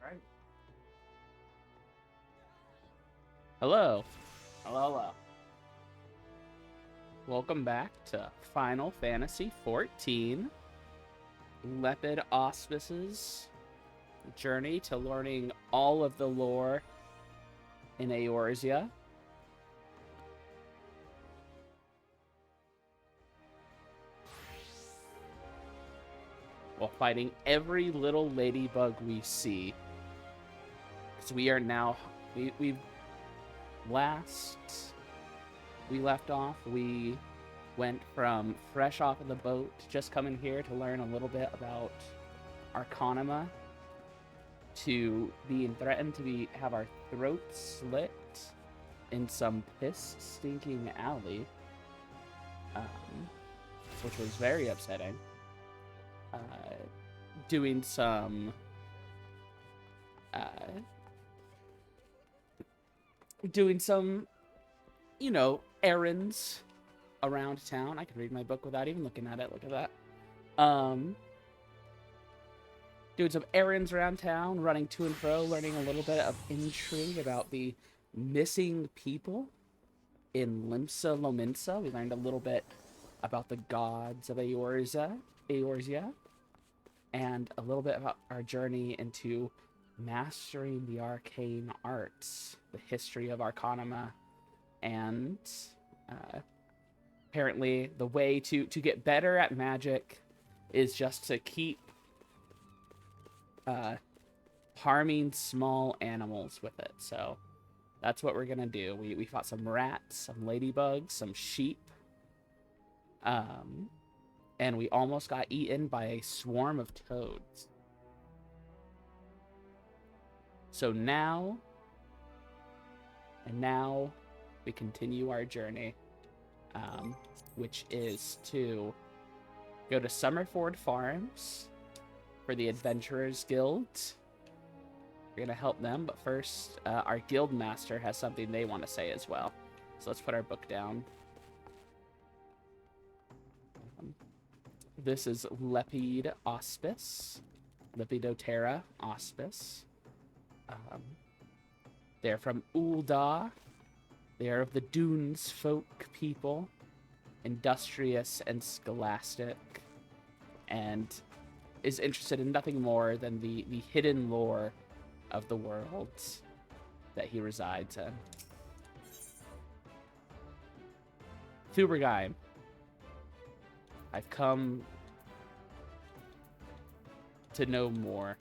Right. Hello, Hello, hello. welcome back to Final Fantasy XIV, Lepid Auspice's journey to learning all of the lore in Eorzea. While fighting every little ladybug we see. Because we are now, we last we left off, we went from fresh off of the boat, just coming here to learn a little bit about Arcanima, to being threatened to have our throats slit in some piss stinking alley, um, which was very upsetting. Uh, doing some uh, doing some, errands around town. I could read my book without even looking at it. Look at that. Doing some errands around town, running to and fro, learning a little bit of intrigue about the missing people in Limsa Lominsa. We learned a little bit about the gods of Eorzea, and a little bit about our journey into mastering the arcane arts, the history of Arcanima, and apparently the way to get better at magic is just to keep harming small animals with it. So that's what we're gonna do. We fought some rats, some ladybugs, some sheep, and we almost got eaten by a swarm of toads. So now we continue our journey, which is to go to Summerford Farms for the Adventurers Guild. We're gonna help them, but first, our guild master has something they want to say as well. So let's put our book down. This is Lepid Auspice, Lepidotera Auspice. They're from Ul'dah. They are of the Dunes folk people, industrious and scholastic, and is interested in nothing more than the hidden lore of the worlds that he resides in. Thubergeim, I've come to know more.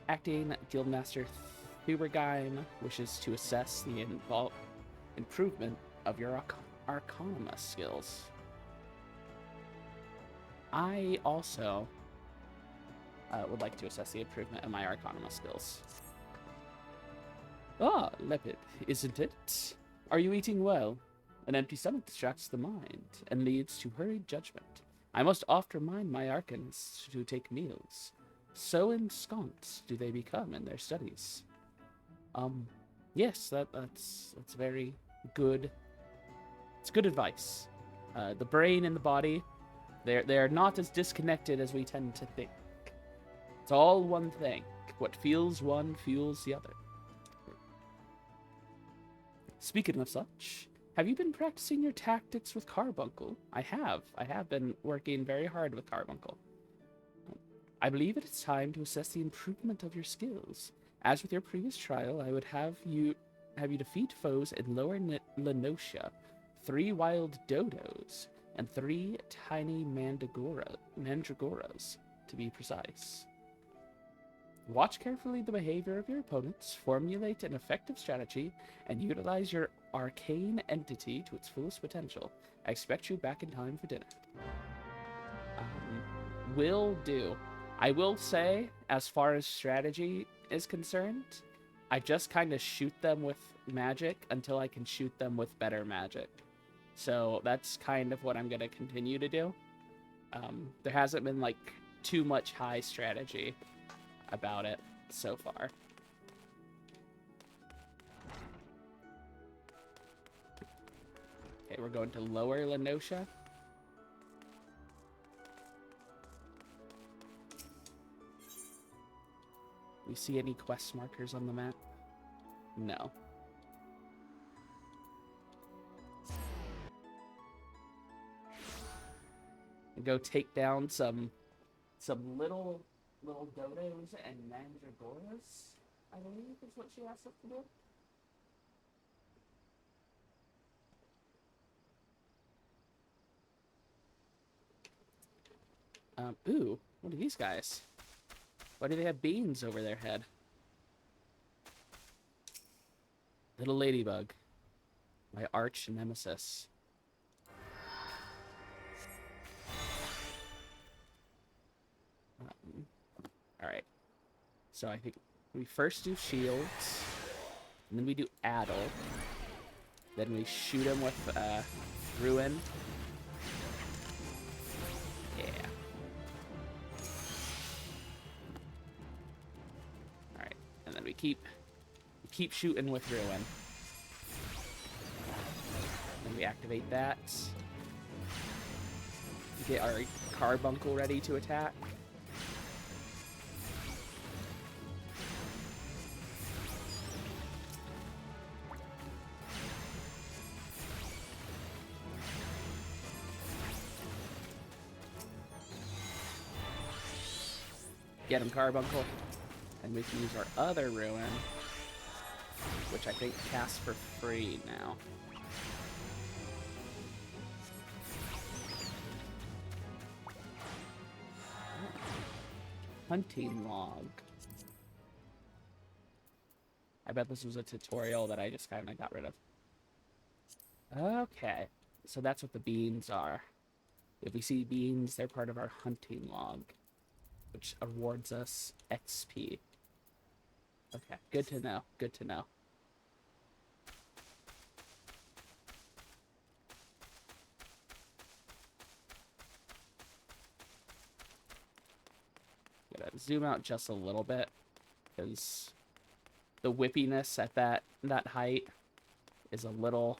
Acting Guildmaster Thubergeim wishes to assess the improvement of your Arcanima skills. I also would like to assess the improvement of my Arcanima skills. Ah, Lepid, isn't it? Are you eating well? An empty stomach distracts the mind and leads to hurried judgment. I must oft remind my Arcans to take meals. So ensconced do they become in their studies. Yes, that's very good. It's good advice. The brain and the body, they're not as disconnected as we tend to think. It's all one thing. What fuels one fuels the other. Speaking of such, have you been practicing your tactics with Carbuncle? I have. I have been working very hard with Carbuncle. I believe it is time to assess the improvement of your skills. As with your previous trial, I would have you defeat foes in Lower Lenosha, 3 wild dodos, and 3 tiny mandragoras, to be precise. Watch carefully the behavior of your opponents, formulate an effective strategy, and utilize your arcane entity to its fullest potential. I expect you back in time for dinner. Will do. I will say, as far as strategy is concerned, I just kind of shoot them with magic until I can shoot them with better magic. So that's kind of what I'm going to continue to do. There hasn't been, like, too much high strategy about it so far. Okay, we're going to Lower Lenosha. We see any quest markers on the map? No. And go take down some little dodos and mandragoras, I believe is what she asked us to do. Ooh, what are these guys? Why do they have beans over their head? Little ladybug. My arch nemesis. Alright. So I think we first do shields, and then we do addle. Then we shoot him with ruin. Yeah. Alright, and then we keep shooting with ruin. Then we activate that. Get our carbuncle ready to attack. Get him carbuncle. And we can use our other ruin, which I think casts for free now. Hunting log. I bet this was a tutorial that I just kind of got rid of. Okay, so that's what the beans are. If we see beans, they're part of our hunting log, which awards us XP. Okay, good to know, good to know. Gotta zoom out just a little bit, because the whippiness at that height is a little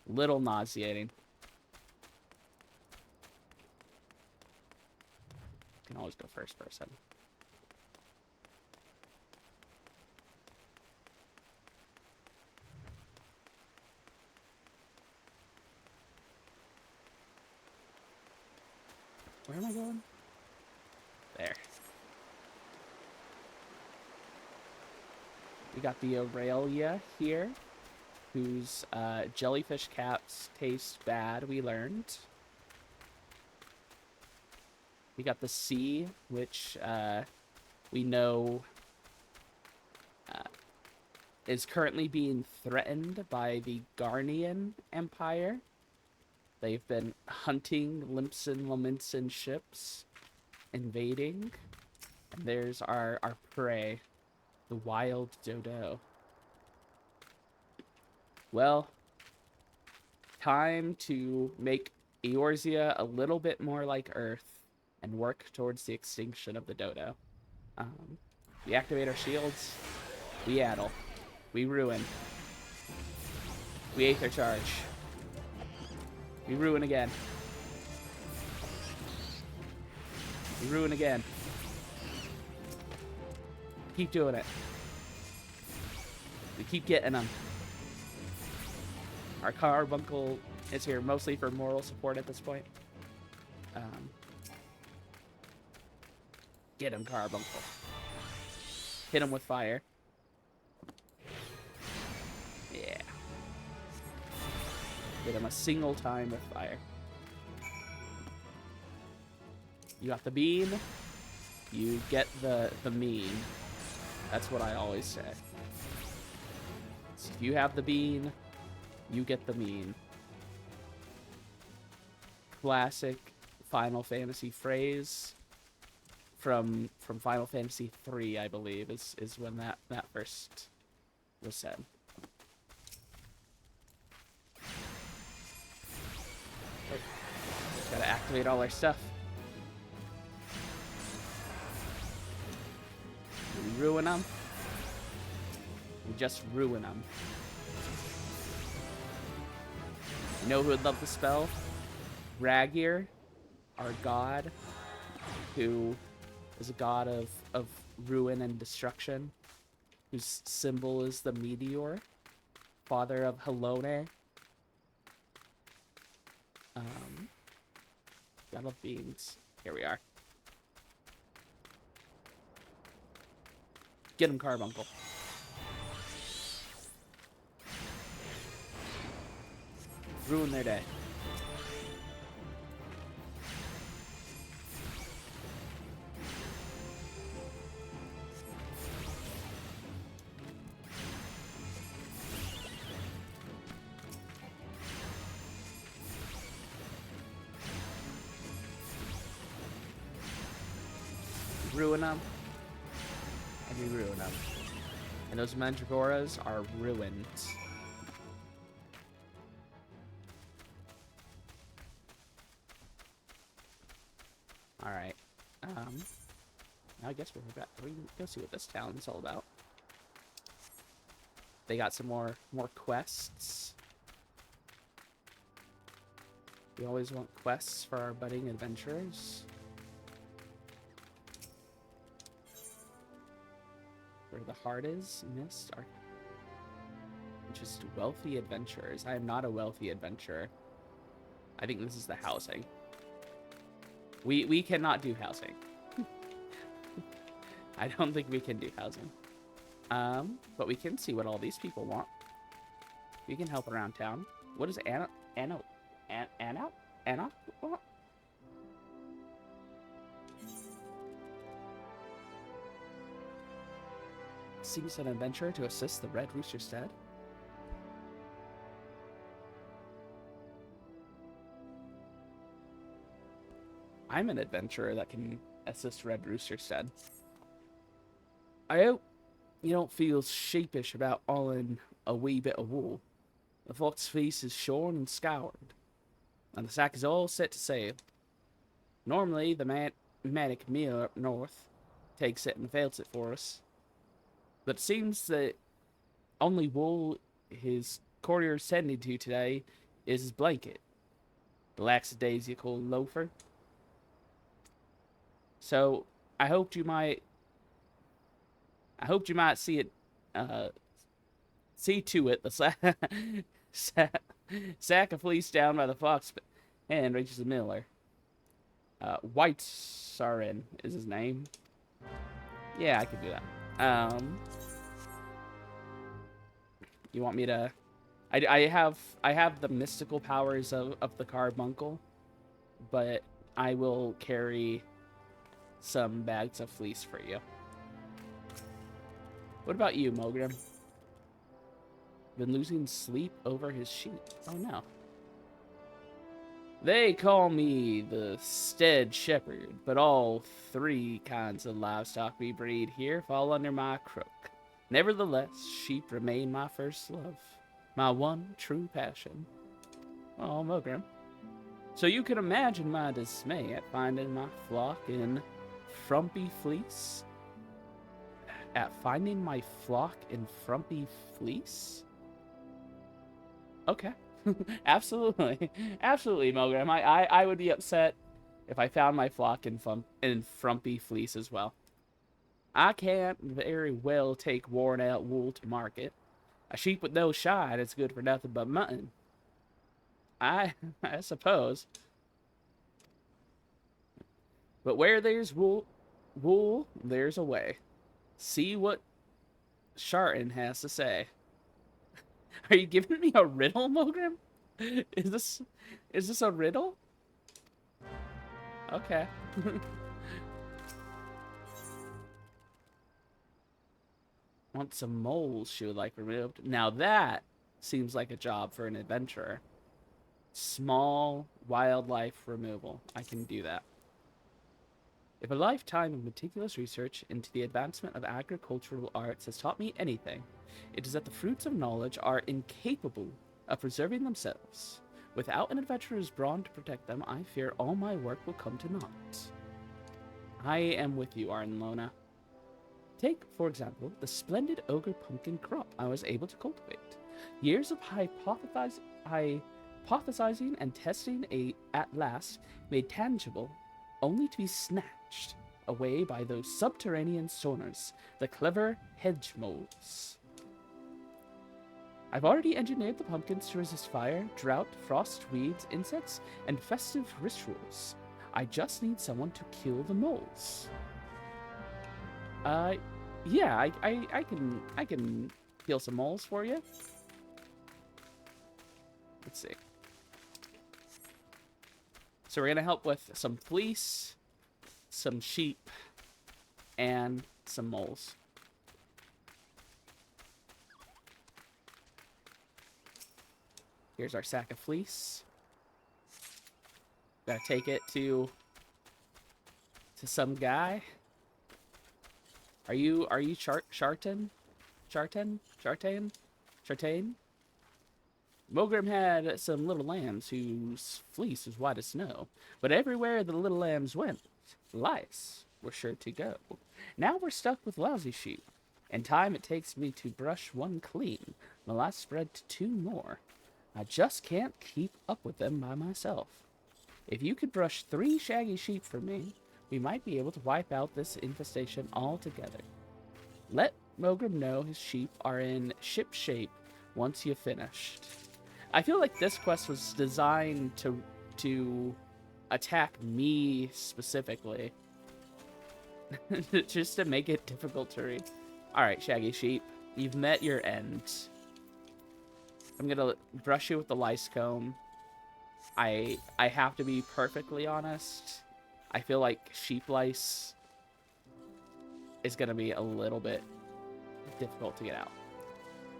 nauseating. Can always go first person. Where am I going? There. We got the Aurelia here, whose jellyfish caps taste bad, we learned. We got the sea, which we know is currently being threatened by the Garnian Empire. They've been hunting Limpson Laminson ships, invading. And there's our prey, the wild dodo. Well, time to make Eorzea a little bit more like Earth and work towards the extinction of the dodo. We activate our shields. We addle. We ruin. We aether charge. We ruin again. We ruin again. Keep doing it. We keep getting them. Our carbuncle is here mostly for moral support at this point. Get him, carbuncle. Hit him with fire. Yeah. Hit him a single time with fire. You got the bean. You get the mean. That's what I always say. So if you have the bean, you get the mean. Classic Final Fantasy phrase from Final Fantasy III, I believe, is when that first was said. Gotta activate all our stuff. We ruin them. We just ruin them. You know who would love the spell? Ragir, our god, who is a god of ruin and destruction, whose symbol is the meteor, father of Helone. God of beings. Here we are. Get him, Carbuncle. Ruin their day. Ruin them. And we ruin them. And those Mandragoras are ruined. Alright. Now I guess we can go see what this town is all about. They got some more quests. We always want quests for our budding adventurers. Where the heart is, mist, are just wealthy adventurers. I am not a wealthy adventurer. I think this is the housing. We cannot do housing. I don't think we can do housing. But we can see what all these people want. We can help around town. What does Anna want? Seeks an adventurer to assist the Red Rooster Stead. I'm an adventurer that can assist Red Rooster Stead. I hope you don't feel sheepish about hauling a wee bit of wool. The fox fleece is shorn and scoured, and the sack is all set to sail. Normally, the Manic Mill up north takes it and fails it for us. But it seems that only wool his courtier's tending to today is his blanket. The lackadaisical loafer. So, I hoped you might see it, see to it the sack of fleece down by the fox and reaches the miller. White Sarin is his name. Yeah, I could do that. You want me to? I have the mystical powers of the carbuncle, but I will carry some bags of fleece for you. What about you, Mogrim? Been losing sleep over his sheep. Oh no. They call me the Stead Shepherd, but all three kinds of livestock we breed here fall under my crook. Nevertheless, sheep remain my first love, my one true passion. Oh, Mogrim. So you can imagine my dismay at finding my flock in frumpy fleece? At finding my flock in frumpy fleece? Okay. Absolutely. Absolutely, Mogrim. I would be upset if I found my flock in frumpy fleece as well. I can't very well take worn-out wool to market. A sheep with no shine is good for nothing but mutton. I suppose. But where there's wool, there's a way. See what Sharton has to say. Are you giving me a riddle, Mogrim? Is this a riddle? Okay. Want some moles she would like removed. Now that seems like a job for an adventurer. Small wildlife removal. I can do that. If a lifetime of meticulous research into the advancement of agricultural arts has taught me anything, it is that the fruits of knowledge are incapable of preserving themselves. Without an adventurer's brawn to protect them, I fear all my work will come to naught. I am with you, Arnlona. Take, for example, the splendid ogre pumpkin crop I was able to cultivate. Years of hypothesizing and testing at last made tangible, only to be snatched away by those subterranean sonars, the clever hedge moles. I've already engineered the pumpkins to resist fire, drought, frost, weeds, insects, and festive rituals. I just need someone to kill the moles. Yeah, I can kill some moles for you. Let's see. So we're gonna help with some fleece, some sheep, and some moles. Here's our sack of fleece. Gotta take it to some guy. Are you Shartan? Mogrim had some little lambs whose fleece was white as snow, but everywhere the little lambs went, lice were sure to go. Now we're stuck with lousy sheep, and time it takes me to brush one clean, the last spread to 2 more. I just can't keep up with them by myself. If you could brush 3 shaggy sheep for me, we might be able to wipe out this infestation altogether. Let Mogrim know his sheep are in ship shape once you've finished. I feel like this quest was designed to attack me specifically. Just to make it difficult to read. Alright, shaggy sheep. You've met your end. I'm gonna brush you with the lice comb. I have to be perfectly honest. I feel like sheep lice is gonna be a little bit difficult to get out.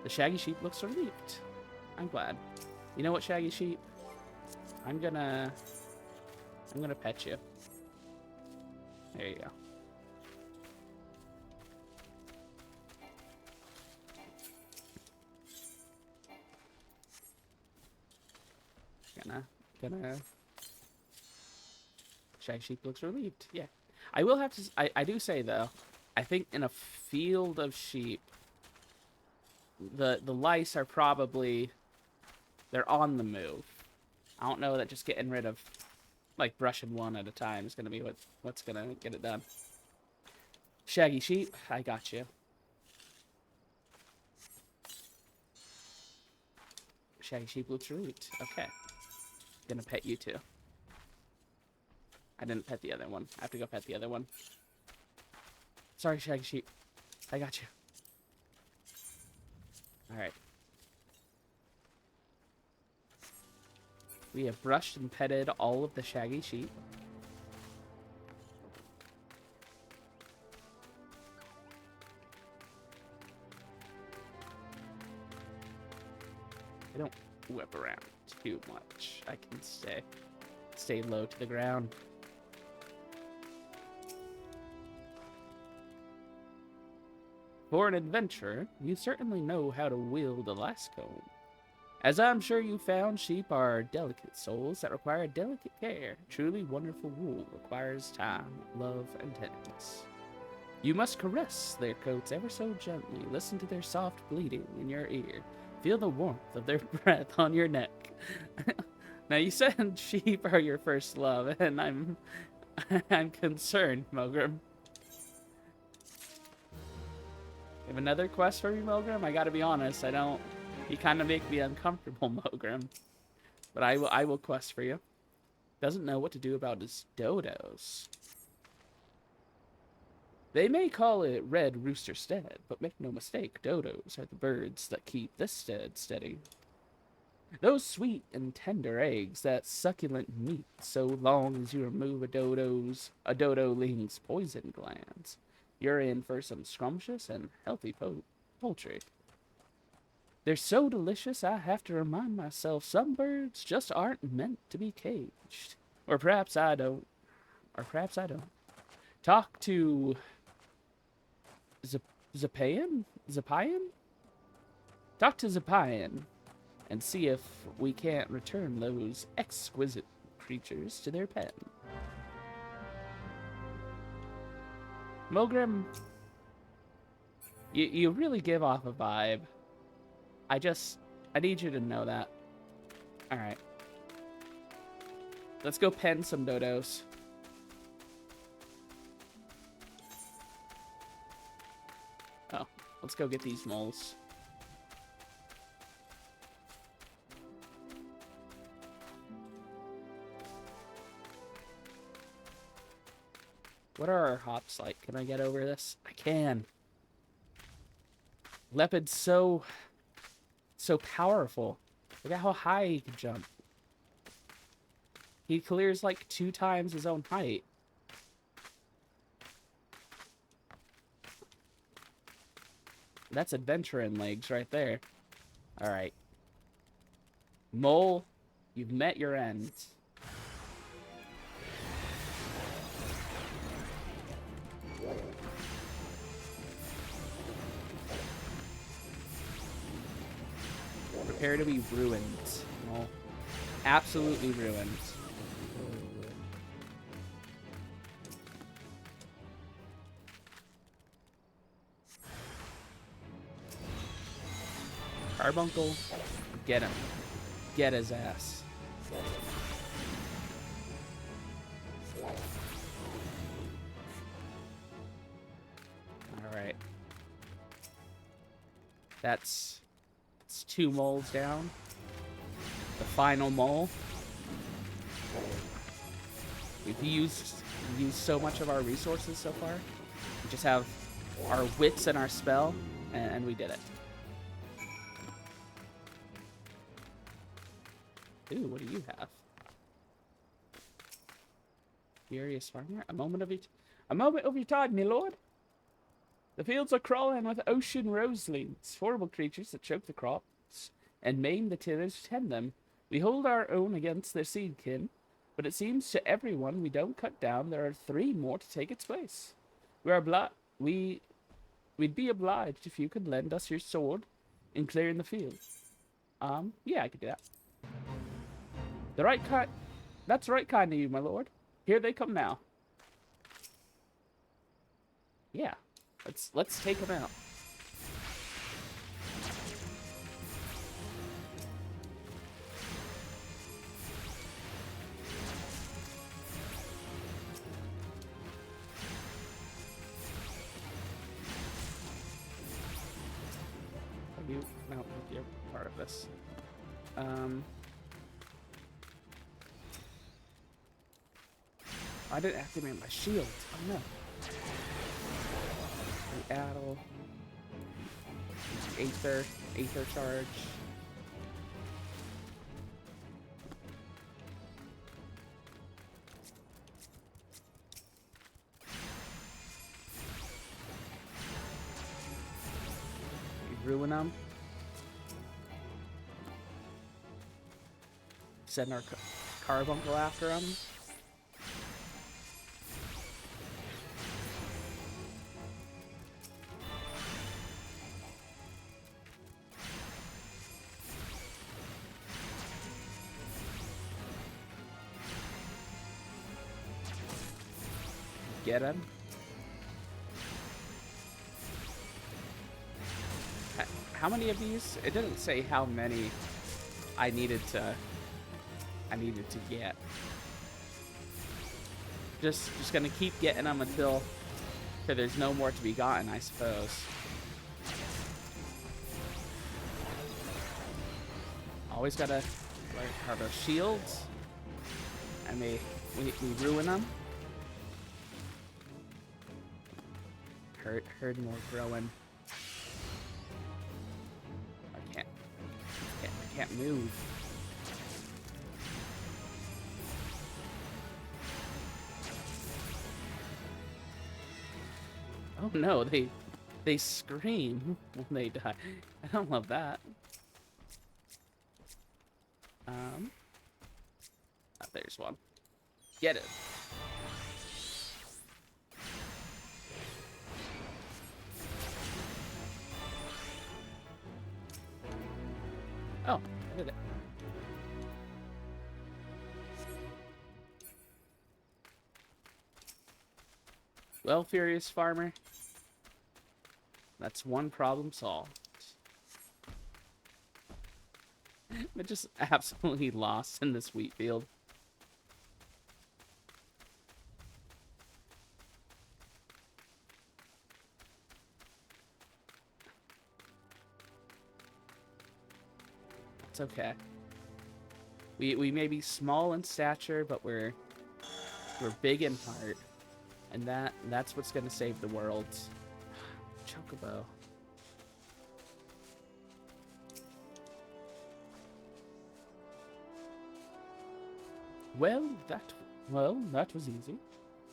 The shaggy sheep looks relieved. I'm glad. You know what, shaggy sheep? I'm gonna pet you. There you go. Gonna. Shaggy sheep looks relieved. Yeah, I will have to. I do say though, I think in a field of sheep, the lice are probably, they're on the move. I don't know that just getting rid of, like, brushing one at a time is gonna be what's gonna get it done. Shaggy sheep, I got you. Shaggy sheep looks relieved. Okay. Gonna pet you too. I didn't pet the other one. I have to go pet the other one. Sorry, shaggy sheep. I got you. Alright. We have brushed and petted all of the shaggy sheep. I don't whip around too much. I can stay low to the ground. For an adventurer, you certainly know how to wield a lice comb. As I'm sure you found, sheep are delicate souls that require delicate care. Truly wonderful wool requires time, love, and tenderness. You must caress their coats ever so gently, listen to their soft bleating in your ear, feel the warmth of their breath on your neck. Now, you said sheep are your first love, and I'm concerned, Mogrim. You have another quest for me, Mogrim? I gotta be honest, you kind of make me uncomfortable, Mogrim. But I will quest for you. Doesn't know what to do about his dodos. They may call it Red Rooster Stead, but make no mistake, dodos are the birds that keep this stead steady. Those sweet and tender eggs, that succulent meat, so long as you remove a dodoling's poison glands, you're in for some scrumptious and healthy poultry. They're so delicious, I have to remind myself some birds just aren't meant to be caged. Or perhaps I don't. Talk to Zapayan? Talk to Zapayan and see if we can't return those exquisite creatures to their pen. Mogrim, you really give off a vibe. I need you to know that. Alright. Let's go pen some dodos. Let's go get these moles. What are our hops like? Can I get over this? I can. Lepid's so powerful. Look at how high he can jump. He clears like 2 times his own height. That's adventuring legs right there. Alright. Mole, you've met your end. Prepare to be ruined. Mole. Absolutely ruined. Carbuncle, get him. Get his ass. Alright. It's 2 moles down. The final mole. We've used so much of our resources so far. We just have our wits and our spell, and we did it. Ooh, what do you have? Furious farmer. A moment of your time, my lord. The fields are crawling with ocean roselings, horrible creatures that choke the crops and maim the tillers who tend them. We hold our own against their seedkin, but it seems to everyone we don't cut down, there are 3 more to take its place. We'd be obliged if you could lend us your sword in clearing the field. Yeah, I could do that. That's the right kind of you, my lord. Here they come now. Yeah, let's take them out. No, you're part of this. I didn't activate my shield. Oh no. The Addle. Aether charge. We ruin them. Send our carbuncle after them. Get him. How many of these? It didn't say how many I needed to get. Just gonna keep getting them until there's no more to be gotten, I suppose. Always gotta like have our shields, and we ruin them. Herd more growing. I can't move. Oh no, they scream when they die. I don't love that. Oh, there's one. Get it. Oh, I did it. Well, Furious Farmer, that's one problem solved. I'm just absolutely lost in this wheat field. It's okay. We may be small in stature, but we're big in heart, and that's what's gonna save the world. Chocobo. Well, that was easy.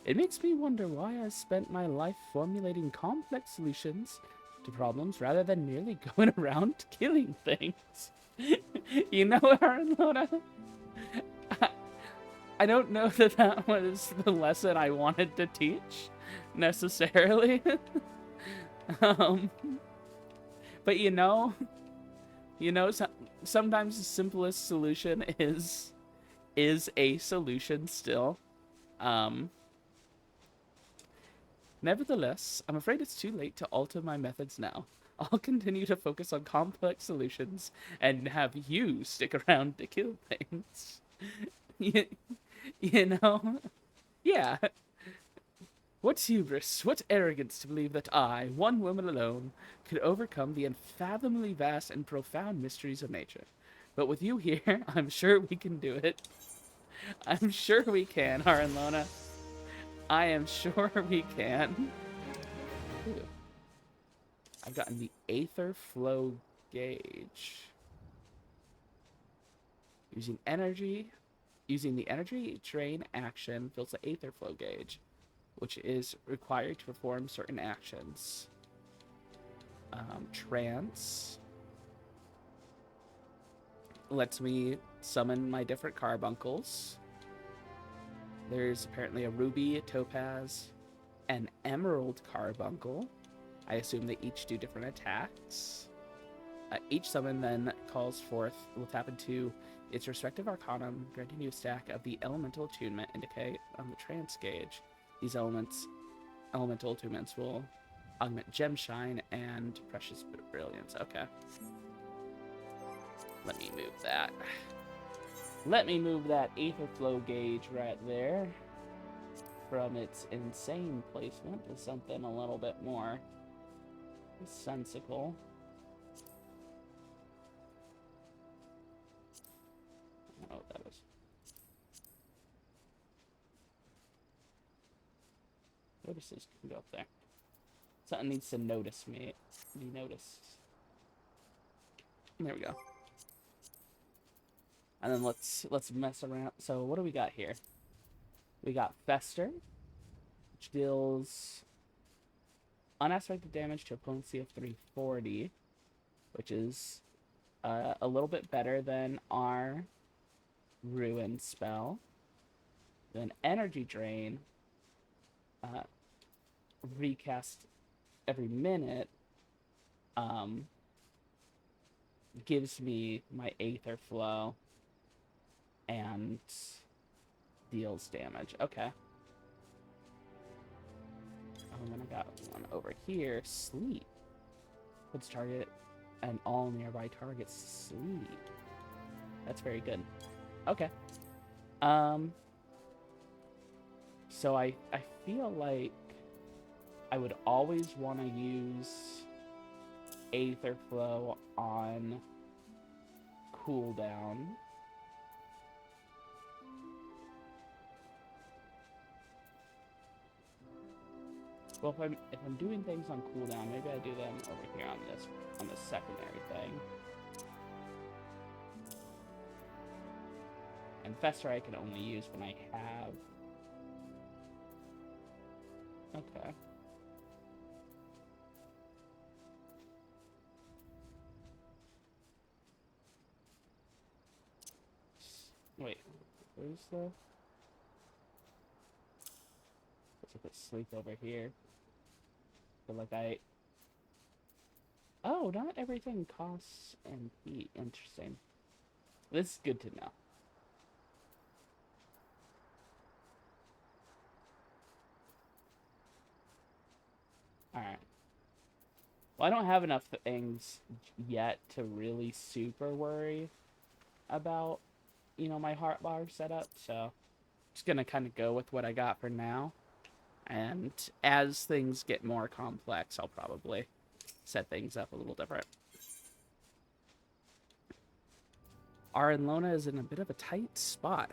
It makes me wonder why I spent my life formulating complex solutions to problems rather than merely going around killing things. You know, Arlona, I don't know that that was the lesson I wanted to teach, necessarily. um, but sometimes the simplest solution is a solution still. Um, Nevertheless, I'm afraid it's too late to alter my methods now. I'll continue to focus on complex solutions and have you stick around to kill things. you, you know? Yeah. What hubris, what arrogance to believe that I, one woman alone, could overcome the unfathomably vast and profound mysteries of nature. But with you here, I'm sure we can do it. I'm sure we can, Harlona. I am sure we can. Ooh. I've gotten the Aether Flow Gauge. Using the energy drain action fills the Aether Flow Gauge, which is required to perform certain actions. Trance lets me summon my different carbuncles. There's apparently a ruby, a topaz, an emerald carbuncle. I assume they each do different attacks. Each summon then calls forth, will tap into its respective arcanum, granting you a stack of the elemental attunement indicate on the trance gauge. These elemental attunements will augment gem shine and precious brilliance. Okay. Let me move that. Let me move that Aether Flow Gauge right there from its insane placement to something a little bit more sensical. I don't know what that is. Notices can go up there. Something needs to notice me. Be noticed. There we go. And then let's mess around. So what do we got here? We got Fester, which deals unaspected damage to opponents of 340, which is a little bit better than our Ruin spell. Then Energy Drain, recast every minute, gives me my Aether Flow and deals damage. Okay. And then I got one over here. Sleep. Puts target and all nearby targets to sleep. That's very good. Okay. So I feel like I would always want to use Aether Flow on cooldown. Well, if I'm doing things on cooldown, maybe I do them over here on this secondary thing. And Fester I can only use when I have. Okay. Wait, where's the? Let's put sleep over here. But like oh, not everything costs MP. Interesting. This is good to know. Alright. Well, I don't have enough things yet to really super worry about, my heart bar setup, so I'm just gonna kind of go with what I got for now. And as things get more complex, I'll probably set things up a little different. Our Lona is in a bit of a tight spot.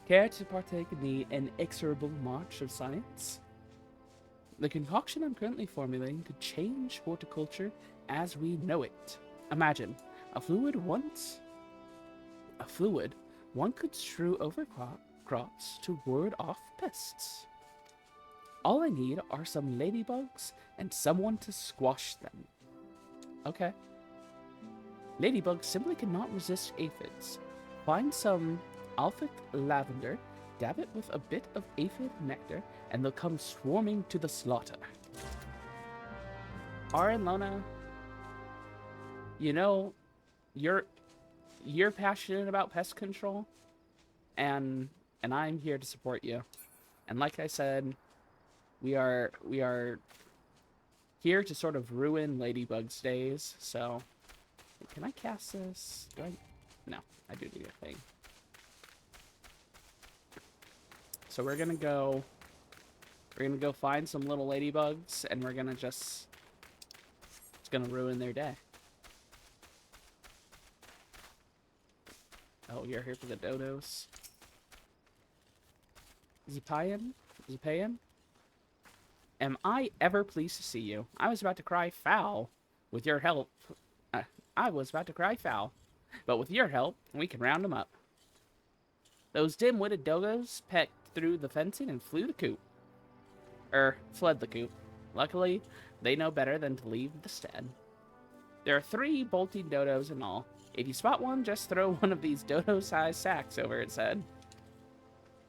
Care to partake in the inexorable march of science? The concoction I'm currently formulating could change horticulture as we know it. Imagine a fluid one could strew over crops to ward off pests. All I need are some ladybugs and someone to squash them. Okay. Ladybugs simply cannot resist aphids. Find some alphic lavender, dab it with a bit of aphid nectar, and they'll come swarming to the slaughter. Lona, you know, you're passionate about pest control, and I'm here to support you. And like I said, we are here to sort of ruin Ladybug's days. So, can I cast this? Do I? No, I do need a thing. So we're gonna go find some little ladybugs, and we're gonna it's gonna ruin their day. Oh, you're here for the dodos. Is he paying? Is he paying? Am I ever pleased to see you? I was about to cry foul. With your help, I was about to cry foul. But with your help, we can round them up. Those dim-witted dodos pecked through the fencing and fled the coop. Luckily, they know better than to leave the stead. There are 3 bolting dodos in all. If you spot one, just throw one of these dodo-sized sacks over its head.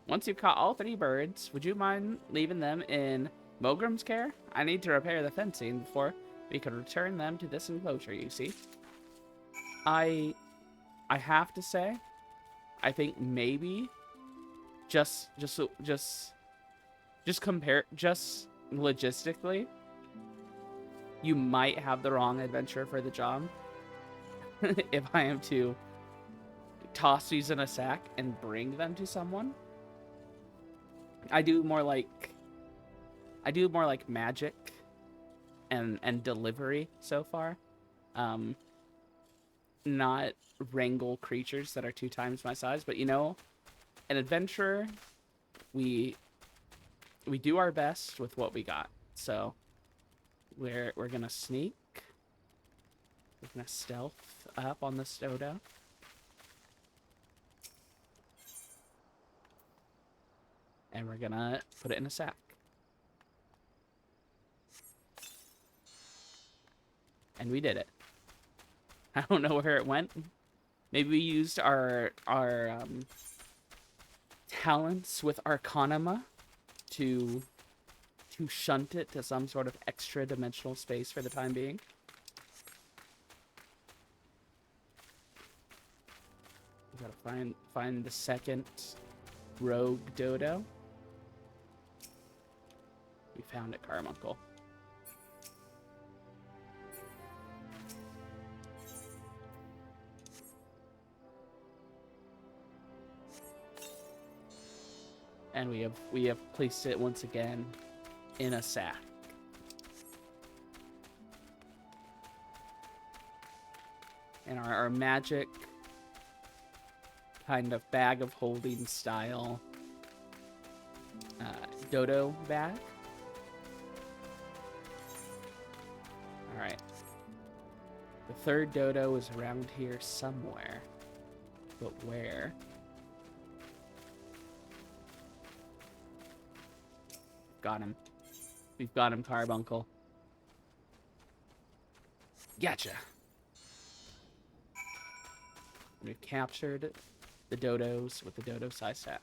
Once you've caught all 3 birds, would you mind leaving them in Mogram's care? I need to repair the fencing before we can return them to this enclosure, you see. I have to say, I think maybe just logistically, you might have the wrong adventure for the job. If I am to toss these in a sack and bring them to someone. I do more like magic and delivery so far. Not wrangle creatures that are 2 times my size, but you know, an adventurer, we do our best with what we got. So we're gonna sneak. We're gonna stealth up on this dodo. And we're gonna put it in a sack. And we did it. I don't know where it went. Maybe we used our talents with Arcanima to shunt it to some sort of extra dimensional space for the time being. We gotta find the second rogue dodo. We found it, Carbuncle. And we have placed it once again in a sack. And our magic kind of bag of holding style dodo bag. Alright. The third dodo is around here somewhere. But where? Got him. We've got him, Carbuncle. Gotcha. We've captured the dodos with the dodo size set.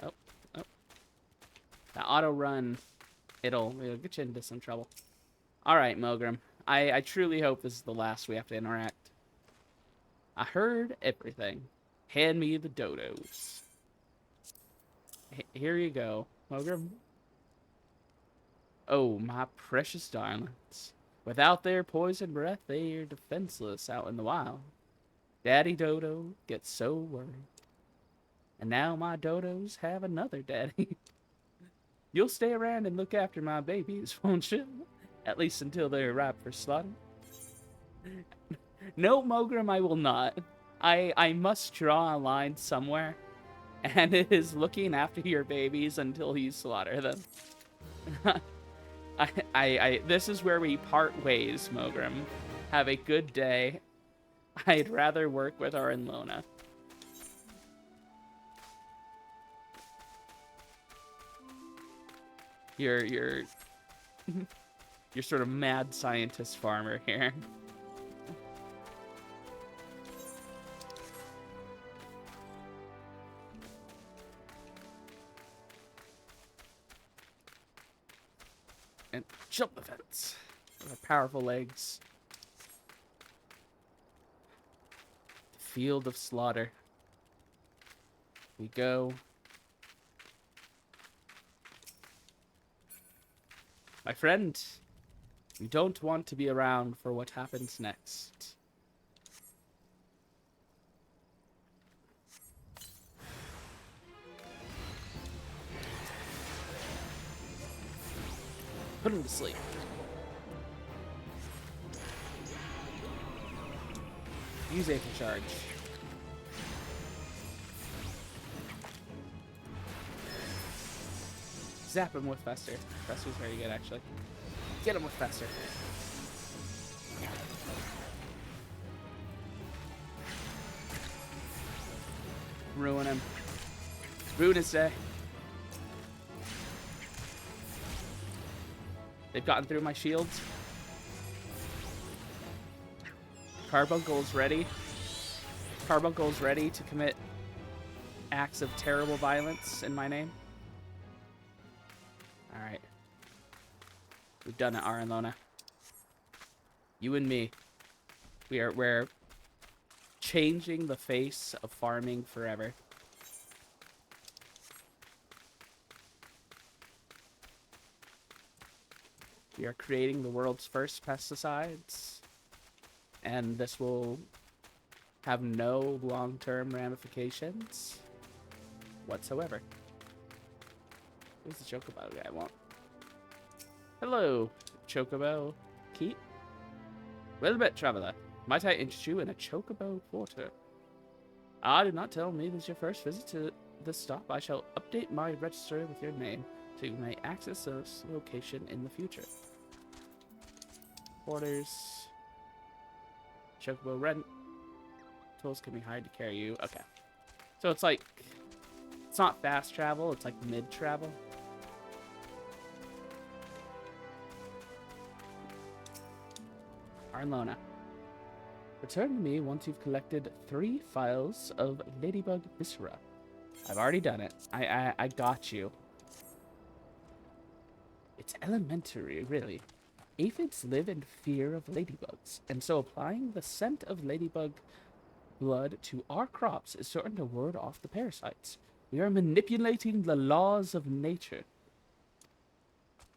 Oh. That auto run, it'll get you into some trouble. Alright, Mogram. I truly hope this is the last we have to interact. I heard everything. Hand me the dodos. Here you go, Mogram. Oh, my precious darlings. Without their poison breath, they are defenseless out in the wild. Daddy Dodo gets so worried. And now my dodos have another daddy. You'll stay around and look after my babies, won't you? At least until they're ripe for slaughter. No, Mogrim, I will not. I must draw a line somewhere, and it is looking after your babies until you slaughter them. This is where we part ways, Mogrim. Have a good day. I'd rather work with Arnlona. You're sort of mad scientist farmer here. And jump the fence with our powerful legs. The field of slaughter. We go. My friend, you don't want to be around for what happens next. Put him to sleep. Use A for charge. Zap him with Fester. Fester's very good, actually. Get him with Fester. Ruin him. Ruin his day. They've gotten through my shields. Carbuncle's ready. Carbuncle's ready to commit acts of terrible violence in my name. Alright. We've done it, Arnlona. You and me. We're changing the face of farming forever. We are creating the world's first pesticides, and this will have no long-term ramifications whatsoever. Who's the Chocobo guy I want? Hello, Chocobo. Keep. Well met, traveler. Might I interest you in a Chocobo quarter? Ah, do not tell me this is your first visit to this stop. I shall update my register with your name, so you may access this location in the future. Quarters. Chocobo rent. Tools can be hired to carry you. Okay. So it's like, it's not fast travel, it's like mid travel. Arnlona. Return to me once you've collected 3 files of Ladybug Viscera. I've already done it. I got you. It's elementary, really. Aphids live in fear of ladybugs, and so applying the scent of ladybug blood to our crops is certain to ward off the parasites. We are manipulating the laws of nature.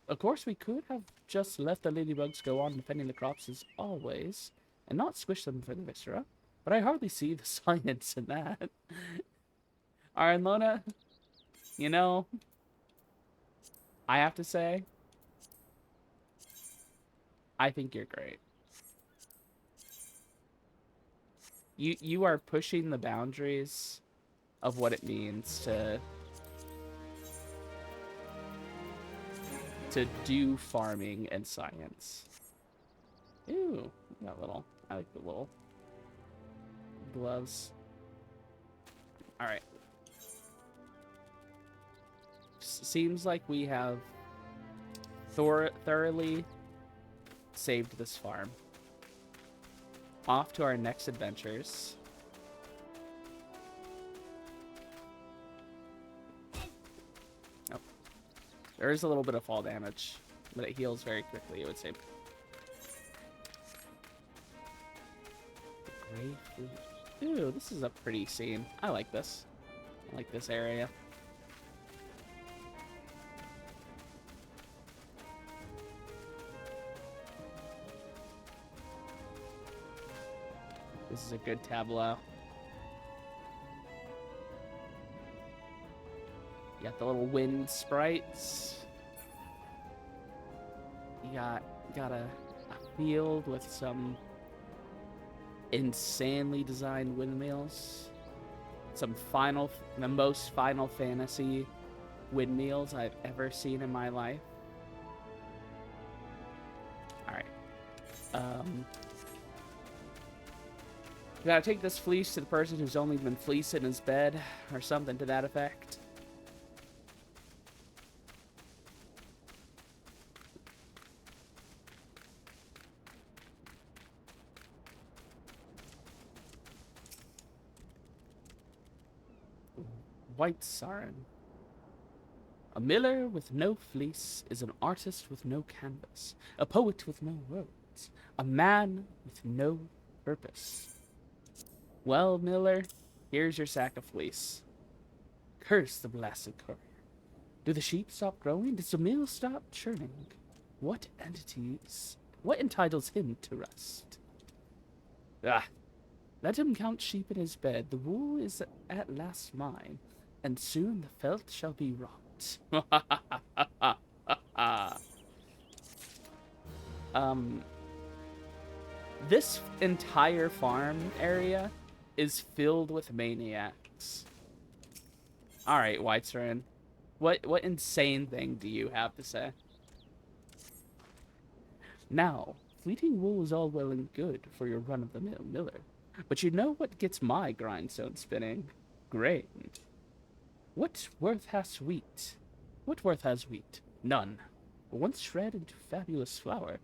Of course, we could have just let the ladybugs go on defending the crops as always, and not squish them for the viscera, but I hardly see the science in that. Arnlona, you know, I have to say, I think you're great. You are pushing the boundaries of what it means to do farming and science. Ooh, that little. I like the little gloves. All right. Seems like we have thoroughly saved this farm. Off to our next adventures. Oh. There is a little bit of fall damage, but it heals very quickly, it would seem. Gray fruit. Ooh, this is a pretty scene. I like this. I like this area. This is a good tableau. the little wind sprites. You got a field with some insanely designed windmills. The most Final Fantasy windmills I've ever seen in my life. Alright. Gotta take this fleece to the person who's only been fleeced in his bed, or something to that effect. White Sarin. A miller with no fleece is an artist with no canvas, a poet with no words, a man with no purpose. Well, miller, here's your sack of fleece. Curse the blasted courier. Do the sheep stop growing? Does the mill stop churning? What entitles him to rest? Ah, let him count sheep in his bed. The wool is at last mine, and soon the felt shall be wrought. This entire farm area is filled with maniacs. Alright, Whitesarin. What insane thing do you have to say? Now, fleeting wool is all well and good for your run-of-the-mill miller, but you know what gets my grindstone spinning? Grain. What worth has wheat? What worth has wheat? None. But once shred into fabulous flour,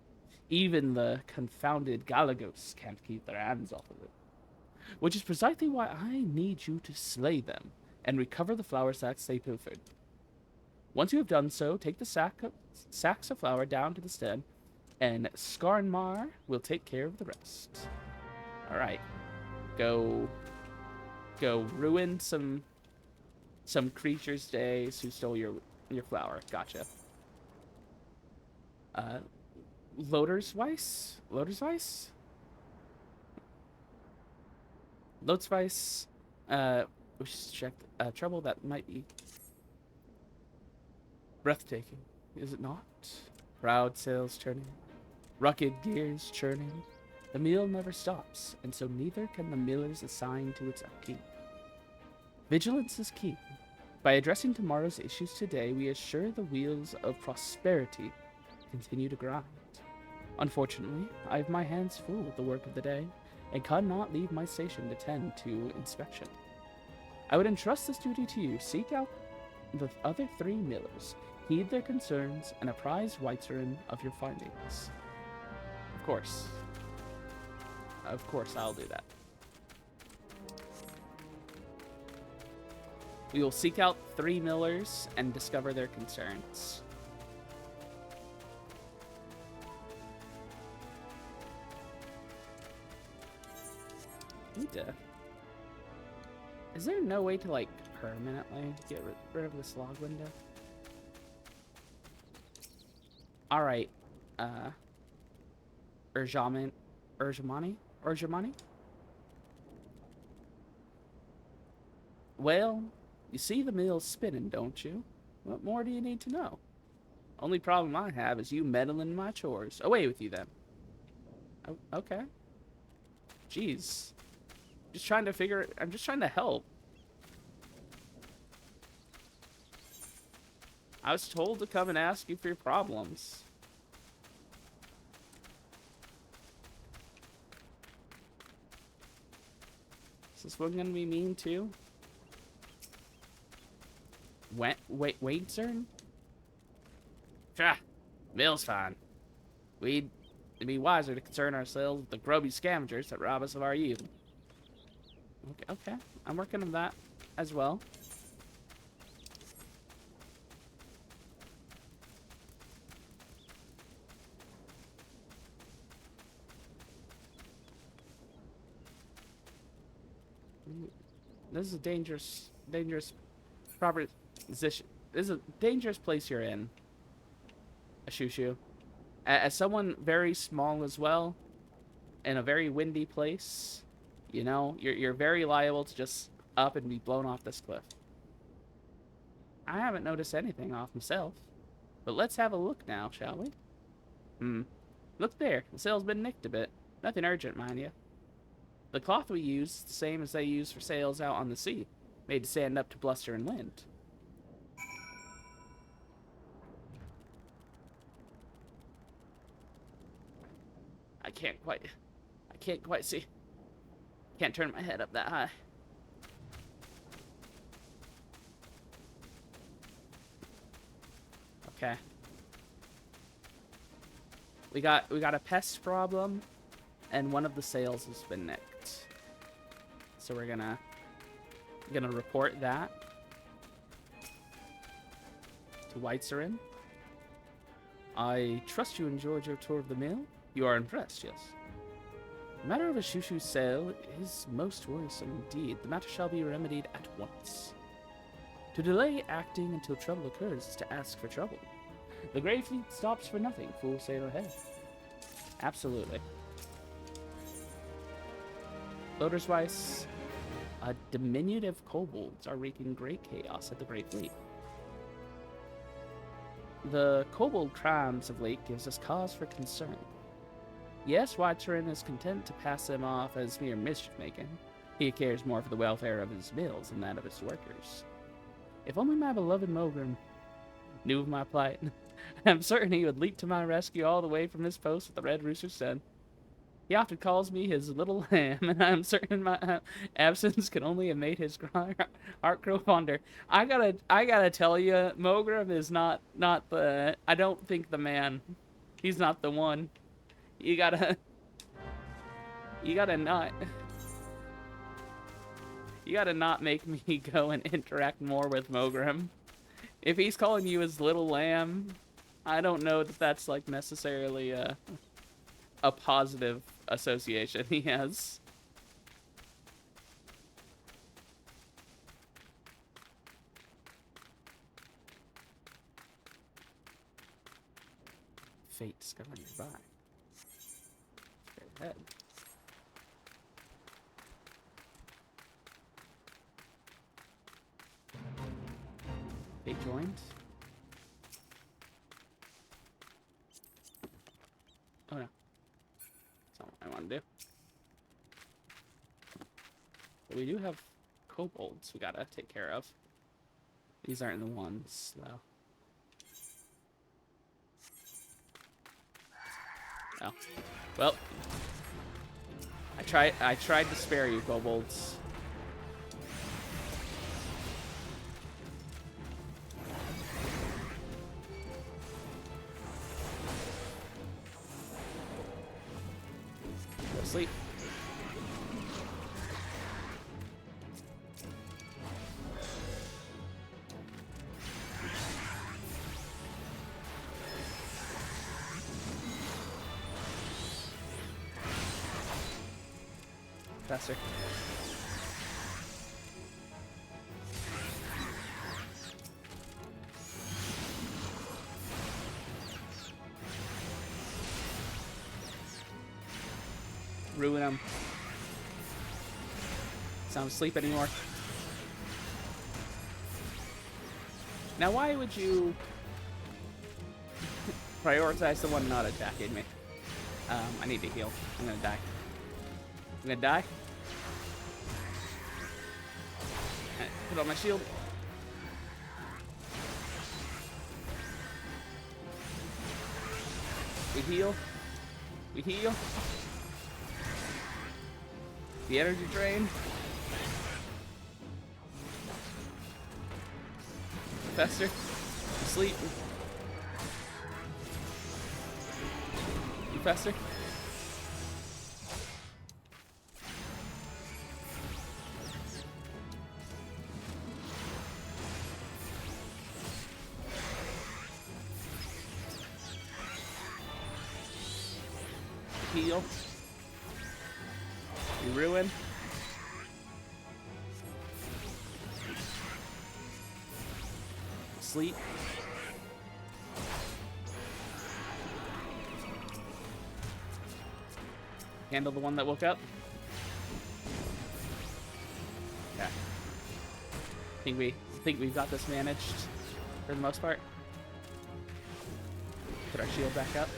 even the confounded Galagos can't keep their hands off of it. Which is precisely why I need you to slay them and recover the flour sacks they pilfered. Once you have done so, take the sacks of flour down to the stead, and Skarnmar will take care of the rest. Alright. Go ruin some creatures' days who stole your flour. Gotcha. Lodersweiss? Lodersweiss? Lodersweiss. We should check trouble that might be breathtaking, is it not? Proud sails turning, rugged gears churning. The meal never stops, and so neither can the millers assigned to its upkeep. Vigilance is key. By addressing tomorrow's issues today, we assure the wheels of prosperity continue to grind. Unfortunately, I have my hands full with the work of the day, and cannot leave my station to tend to inspection. I would entrust this duty to you. Seek out the other 3 millers, heed their concerns, and apprise Whitesarin of your findings. Of course. Of course, I'll do that. We will seek out 3 millers and discover their concerns. Is there no way to, like, permanently get rid of this log window? Alright, Urjamani? Well, you see the mill spinning, don't you? What more do you need to know? Only problem I have is you meddling in my chores. Away with you, then. Oh, okay. Jeez. I'm just trying to help. I was told to come and ask you for your problems. Is this one gonna be mean too? Wait, sir? Pshaw, mill's fine. We'd be wiser to concern ourselves with the grubby scavengers that rob us of our yield. Okay, I'm working on that as well. This is a dangerous property position. This is a dangerous place you're in, Ashushu. As someone very small as well, in a very windy place, you know, you're very liable to just up and be blown off this cliff. I haven't noticed anything off myself. But let's have a look now, shall we? Look there. The sail's been nicked a bit. Nothing urgent, mind you. The cloth we use is the same as they use for sails out on the sea, made to stand up to bluster and wind. I can't quite see. Can't turn my head up that high. Okay. We got a pest problem, and one of the sails has been nicked. So we're gonna report that to Weitzerin. I trust you enjoyed your tour of the mill. You are impressed, yes? The matter of a shoo-shoo sail is most worrisome indeed. The matter shall be remedied at once. To delay acting until trouble occurs is to ask for trouble. The Grey Fleet stops for nothing. Full sail ahead. Absolutely. Lodersweiss, a diminutive kobolds are wreaking great chaos at the Grey Fleet. The kobold crimes of late gives us cause for concern. Yes, Weitzerin is content to pass them off as mere mischief-making. He cares more for the welfare of his mills than that of his workers. If only my beloved Mogrim knew of my plight, I'm certain he would leap to my rescue all the way from his post with the Red Rooster's son. He often calls me his little lamb, and I'm certain my absence could only have made his heart grow fonder. I gotta tell you, Mogrim is not the. I don't think the man. He's not the one. You gotta not make me go and interact more with Mogrim. If he's calling you his little lamb, I don't know that that's like necessarily a positive association he has. Fate discovered nearby. Straight ahead. They joined. Oh no. That's not what I want to do. But we do have kobolds we gotta take care of. These aren't the ones, though. Oh. Well. I tried to spare you, kobolds. Go to sleep. Faster. Ruin him. Sound asleep anymore. Now, why would you prioritize the one not attacking me? I need to heal. I'm gonna die. I'm gonna die. Put on my shield. We heal. We heal. The energy drain. Fester. Sleep. You Fester. Heal. You ruin. Sleep. Handle the one that woke up. Okay. Think we've got this managed. for the most part. Put our shield back up.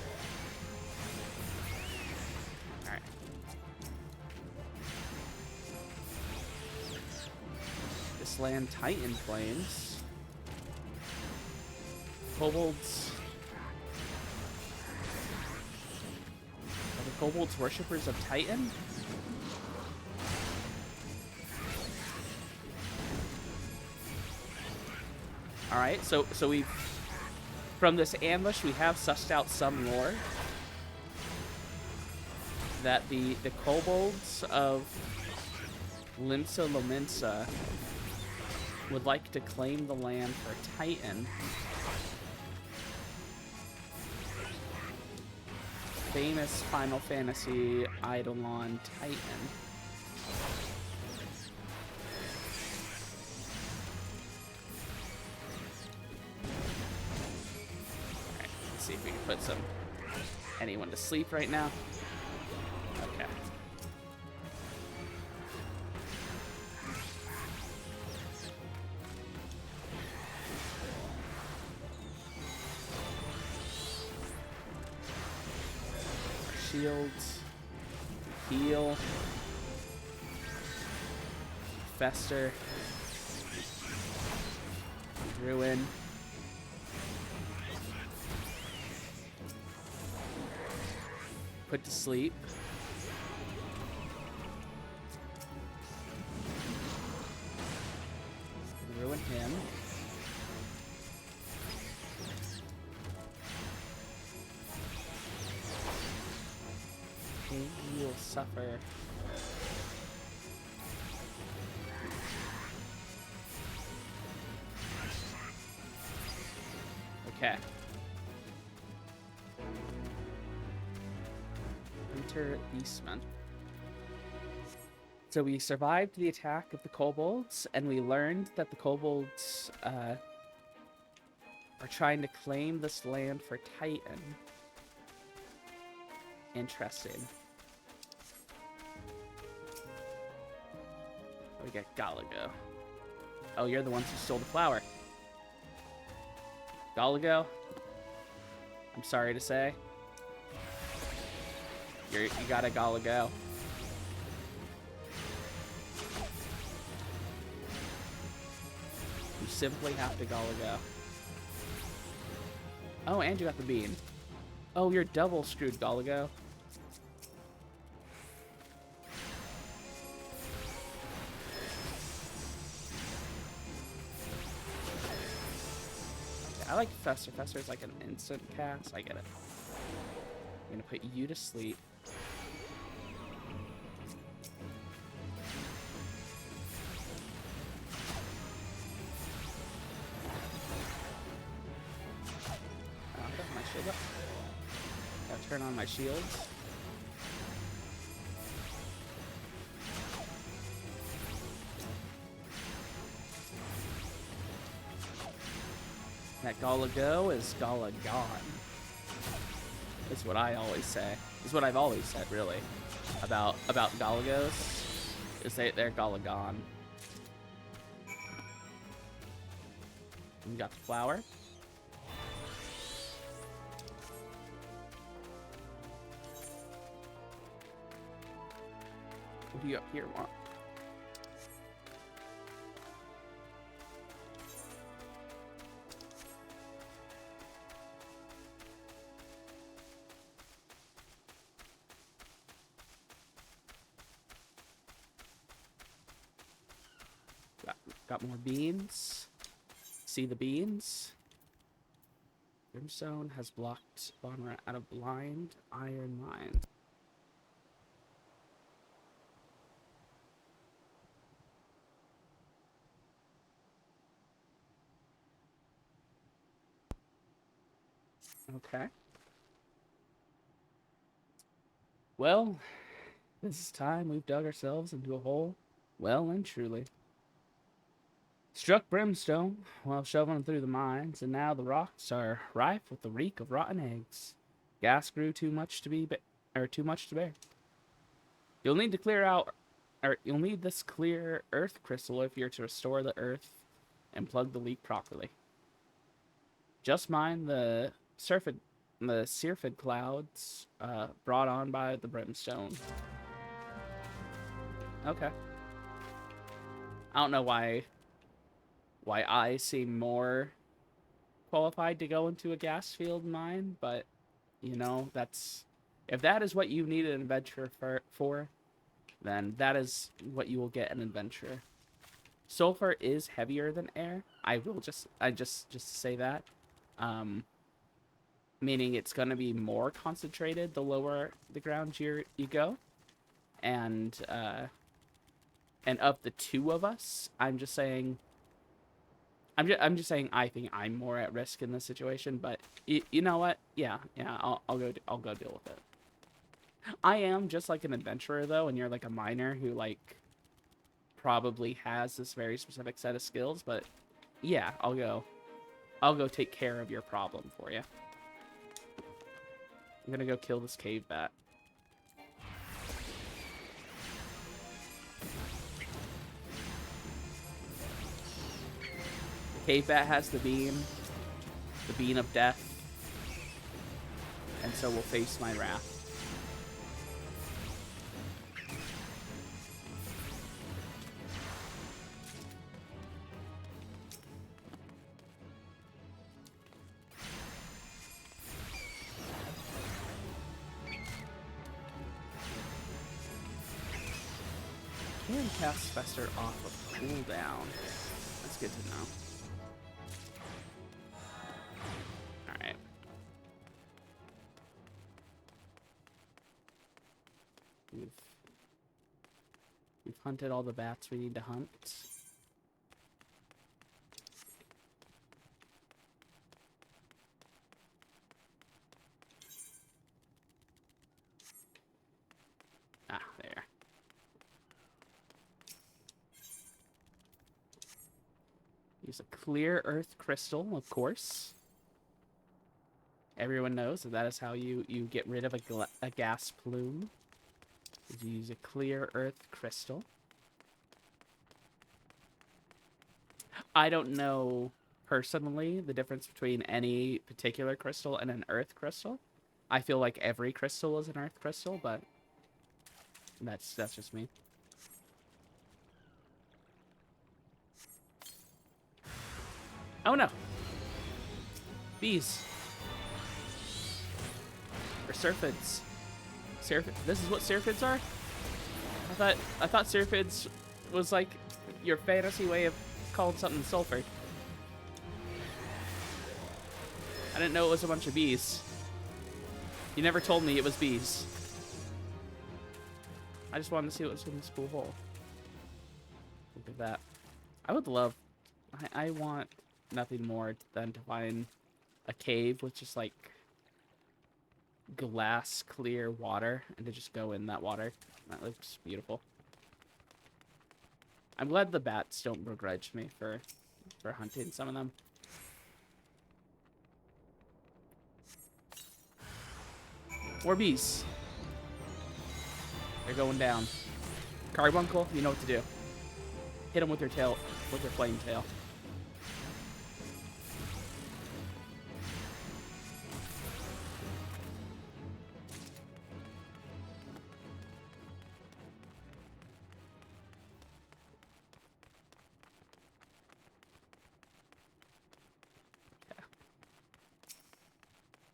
Alright. This land Titan flames. Kobolds. Are the kobolds worshippers of Titan? Alright, so we've, from this ambush, we have sussed out some lore that the kobolds of Limsa Lominsa would like to claim the land for Titan. Famous Final Fantasy Eidolon Titan. See if we can put anyone to sleep right now. Okay. Shields. Heal. Fester. Ruin. Put to sleep. Ruin him. He will suffer. Okay. Beastman. So we survived the attack of the kobolds, and we learned that the kobolds are trying to claim this land for Titan. Interesting. We got Galago. Oh, you're the ones who stole the flower. Galago, I'm sorry to say. You gotta Galago. You simply have to Galago. Oh, and you got the bean. Oh, you're double screwed, Galago. Okay, I like Fester. Fester is like an instant cast. I get it. I'm gonna put you to sleep. Gotta turn on my shields. That Galago is Galagon. Is what I always say. Is what I've always said, really, about Galagos. Is they're Galagon. We got the flower. What do you up here want? Got more beans. See the beans? Brimstone has blocked Bonra out of blind iron mine. Okay. Well, this is time we've dug ourselves into a hole, well and truly. Struck Brimstone while shoveling through the mines, and now the rocks are rife with the reek of rotten eggs. Gas grew too much to bear. You'll need to clear out, or you'll need this clear earth crystal if you're to restore the earth and plug the leak properly. Just mine the Syrphid clouds brought on by the brimstone. Okay. I don't know why I seem more qualified to go into a gas field mine, but you know, that's if that is what you need an adventure for, then that is what you will get an adventure. Sulfur is heavier than air. I just say that. Meaning it's going to be more concentrated the lower the ground you go. And of the two of us, I'm just saying I think I'm more at risk in this situation, but you know what? Yeah, I'll go deal with it. I am just like an adventurer though, and you're like a miner who like probably has this very specific set of skills, but yeah, I'll go take care of your problem for you. I'm gonna go kill this cave bat. The cave bat has the beam of death, and so will face my wrath. Can cast Fester off of cooldown. That's good to know. Alright. We've hunted all the bats we need to hunt. Ah, there. Use a clear earth crystal, of course. Everyone knows that is how you get rid of a gas plume. You use a clear earth crystal. I don't know personally the difference between any particular crystal and an earth crystal. I feel like every crystal is an earth crystal, but that's just me. Oh no. Bees. Or Syrphids. This is what Syrphids are? I thought Syrphids was like your fantasy way of calling something sulfur. I didn't know it was a bunch of bees. You never told me it was bees. I just wanted to see what was in this cool hole. Look at that. I would love... I want nothing more than to find a cave with just like glass clear water and to just go in that water. That looks beautiful. I'm glad the bats don't begrudge me for hunting some of them. More bees. They're going down. Carbuncle, you know what to do. Hit them with your tail, with your flame tail.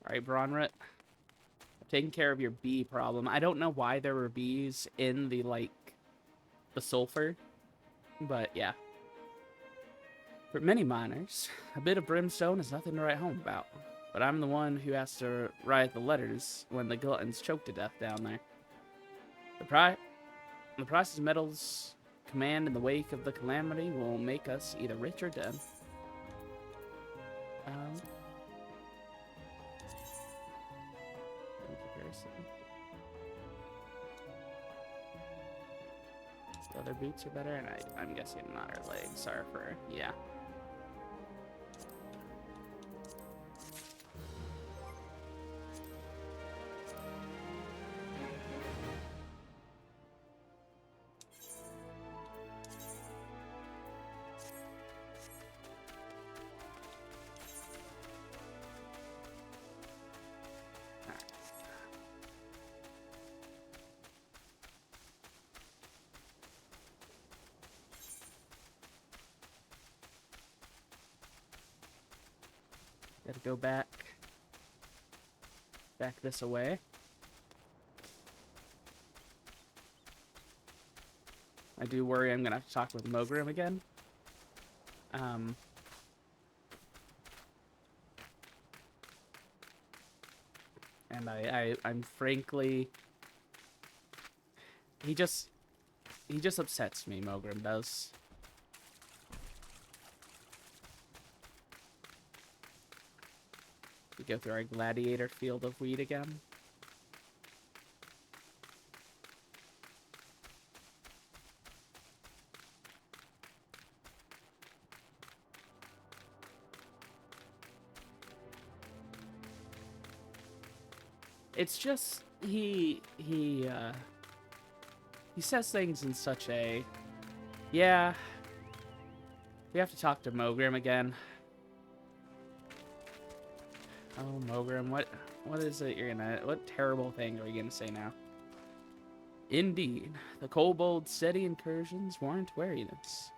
Alright, Bronrit. I'm taking care of your bee problem. I don't know why there were bees in the, like, the sulfur. But, yeah. For many miners, a bit of brimstone is nothing to write home about. But I'm the one who has to write the letters when the gluttons choke to death down there. The price of metals command in the wake of the calamity will make us either rich or dead. Leather boots are better, and I'm guessing not our legs are for, yeah. Gotta go back this away. I do worry I'm gonna have to talk with Mogrim again. And I'm frankly, he just upsets me, Mogrim does. We go through our gladiator field of wheat again. It's just he says things in such a, yeah, we have to talk to Mogrim again. Oh, Mogrim, what is it you're gonna, what terrible thing are you gonna say now? Indeed, the kobold's steady incursions warrant wariness.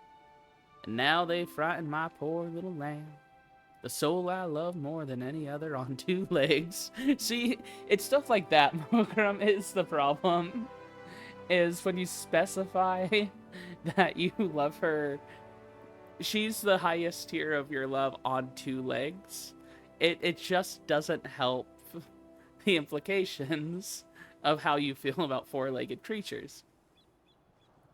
And now they frighten my poor little lamb, the soul I love more than any other on 2 legs. See, it's stuff like that, Mogrim, is the problem. Is when you specify that you love her, she's the highest tier of your love on 2 legs. It just doesn't help the implications of how you feel about 4-legged creatures.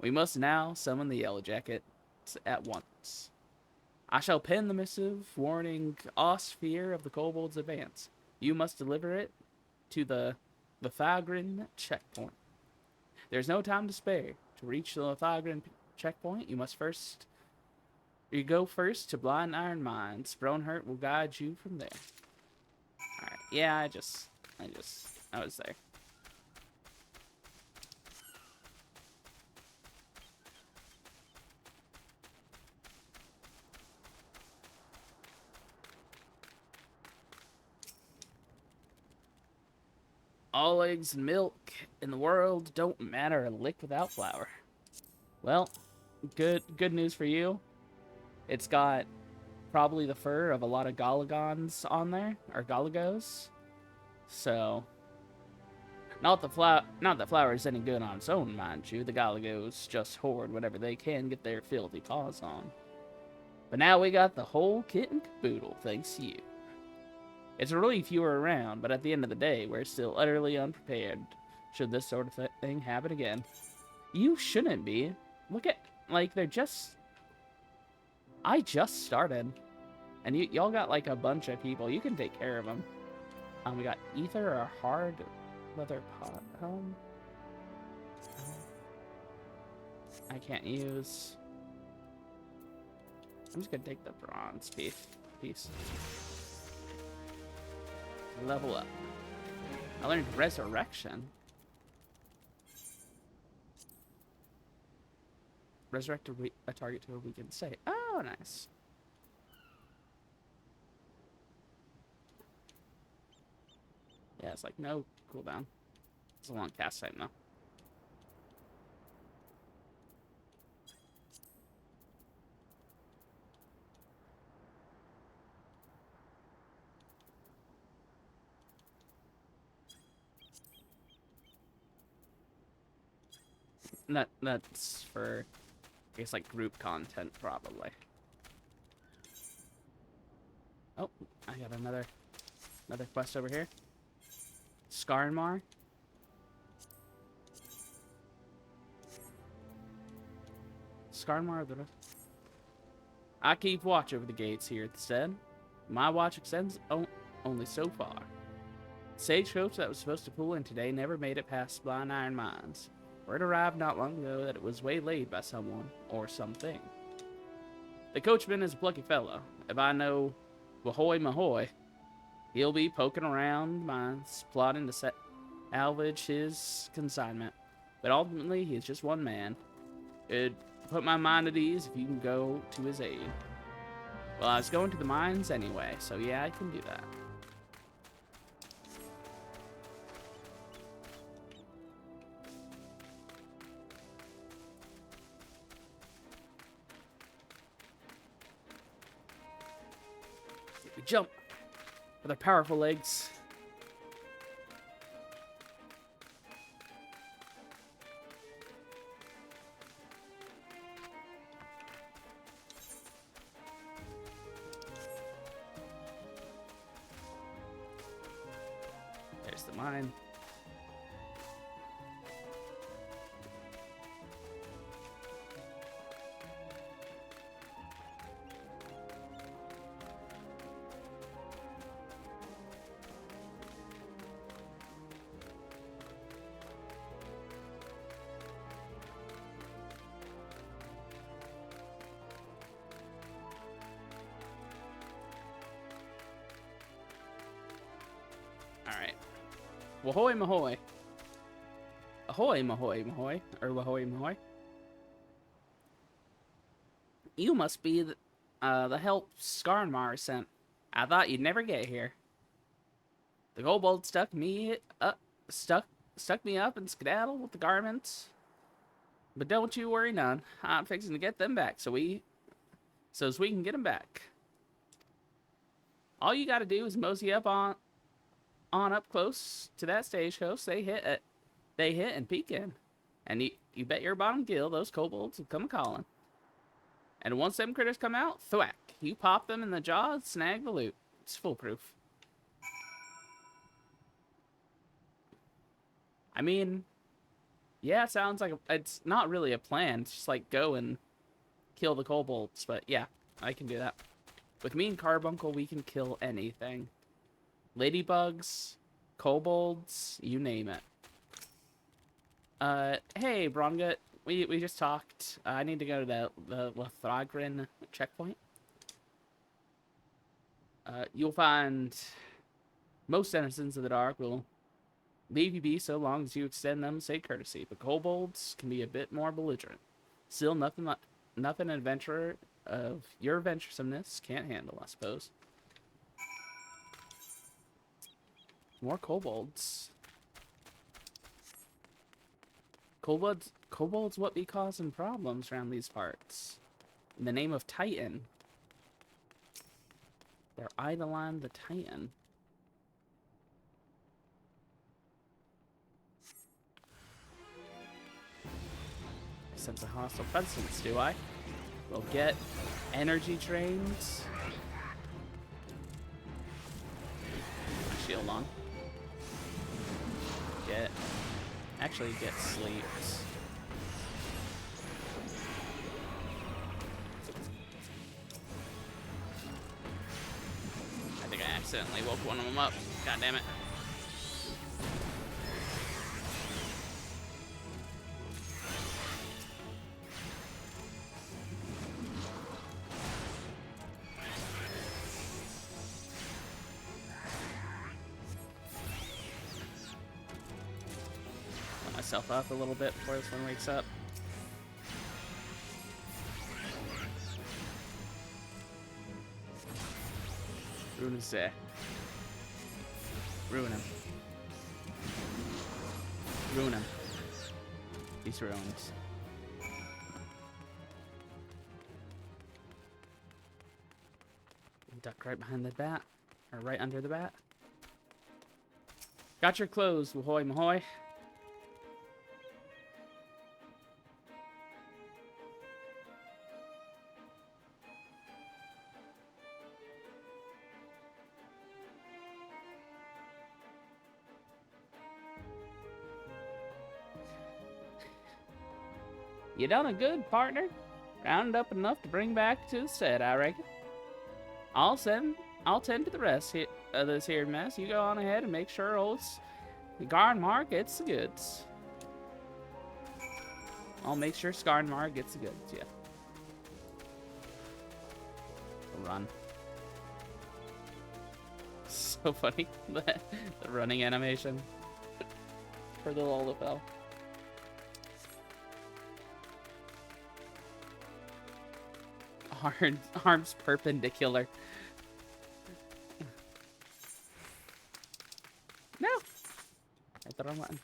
We must now summon the Yellow Jackets at once. I shall pen the missive warning Osphir of the kobold's advance. You must deliver it to the Lithagrin checkpoint. There's no time to spare. To reach the Lithagrin checkpoint, you go first to Blind Iron Mines. Brownhurt will guide you from there. Alright, yeah, I was there. All eggs and milk in the world don't matter a lick without flour. Well, good news for you. It's got probably the fur of a lot of Golagons on there, or Golagos. So, not that flour is any good on its own, mind you. The Golagos just hoard whatever they can get their filthy paws on. But now we got the whole kit and caboodle, thanks to you. It's a relief you were around, but at the end of the day, we're still utterly unprepared should this sort of thing happen again. You shouldn't be. Look at, like, they're just... I just started. And y'all got, like, a bunch of people. You can take care of them. We got ether or hard leather pot. I can't use... I'm just gonna take the bronze piece. Level up. I learned resurrection. Resurrect a target to a weakened state. Oh, nice. Yeah, it's like no cooldown. It's a long cast time though. That's for, I guess, like group content probably. Oh, I got another quest over here. Skarnmar. Skarnmar. I keep watch over the gates here instead. My watch extends only so far. Stagecoach that was supposed to pull in today never made it past Blind Iron Mines. Word arrived not long ago that it was waylaid by someone or something. The coachman is a plucky fellow. If I know Wahoy Mahoy, he'll be poking around mines, plotting to salvage his consignment. But ultimately, he's just one man. It'd put my mind at ease if you can go to his aid. Well, I was going to the mines anyway, so yeah, I can do that. We jump. For their powerful legs. There's the mine. Alright. Wahoy mahoy. Ahoy mahoy mahoy. Or wahoy mahoy. You must be the help Skarnmar sent. I thought you'd never get here. The kobold stuck me up and skedaddled with the garments. But don't you worry none. I'm fixing to get them back so as we can get them back. All you gotta do is mosey up on up close to that stagecoach they hit and peek in. And you bet your bottom gill those kobolds will come calling. And once them critters come out, thwack. You pop them in the jaw and snag the loot. It's foolproof. I mean, yeah, it sounds like it's not really a plan. It's just like go and kill the kobolds. But yeah, I can do that. With me and Carbuncle, we can kill anything. Ladybugs, kobolds, you name it. Hey, Brongut, we just talked. I need to go to the Lothragrin checkpoint. You'll find most denizens of the dark will leave you be so long as you extend them say courtesy, but kobolds can be a bit more belligerent. Still, nothing an adventurer of your venturesomeness can't handle, I suppose. More kobolds. Kobolds what be causing problems around these parts. In the name of Titan. They're Eidolon the Titan. I sense a hostile presence, do I? We'll get energy drains. Shield on. Actually get sleeps. I think I accidentally woke one of them up. God damn it. Myself up a little bit before this one wakes up. Ruin is there. Ruin him. Ruin him. He's ruined. Duck right behind the bat. Or right under the bat. Got your clothes, Wahoy Mahoy. You done a good, partner. Rounded up enough to bring back to the set, I reckon. I'll tend to the rest of this here mess. You go on ahead and make sure old Skarnmar gets the goods. I'll make sure Skarnmar gets the goods, yeah. Run. So funny, the running animation for the Lolafell. Arms perpendicular. No! Hit the wrong button.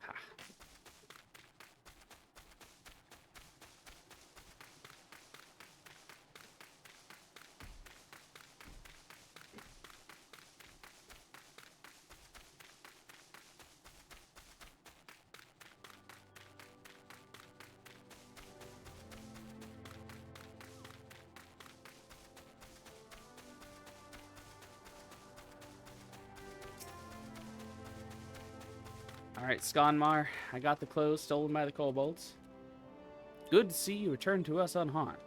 Ha. Alright, Skonmar, I got the clothes stolen by the kobolds. Good to see you return to us unharmed.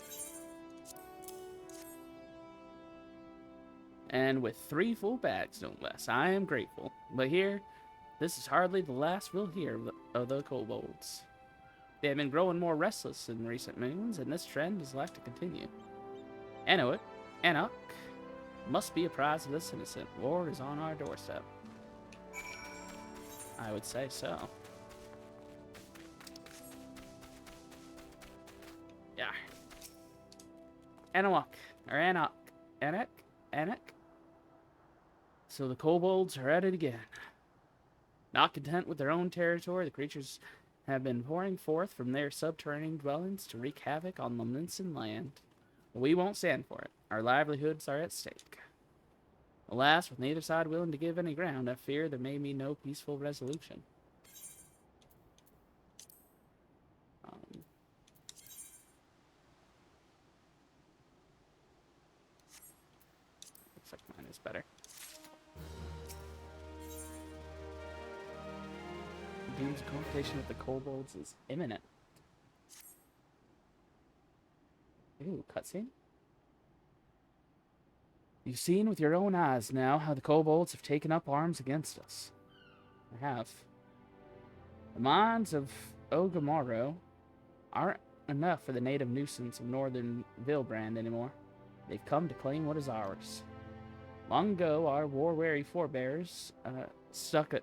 And with 3 full bags, no less. I am grateful. But here, this is hardly the last we'll hear of the kobolds. They have been growing more restless in recent moons, and this trend is like to continue. Enoch must be apprised of this innocent. War is on our doorstep. I would say so. Yeah. Enoch. So the kobolds are at it again. Not content with their own territory, the creatures have been pouring forth from their subterranean dwellings to wreak havoc on the Linson land. But we won't stand for it. Our livelihoods are at stake. Alas, with neither side willing to give any ground, I fear there may be no peaceful resolution. Looks like mine is better. Game's confrontation with the kobolds is imminent. Ooh, cutscene? You've seen with your own eyes now how the kobolds have taken up arms against us. They have. The mines of Ogamoro aren't enough for the native nuisance of northern Vilbrand anymore. They've come to claim what is ours. Long ago, our war-weary forebears struck a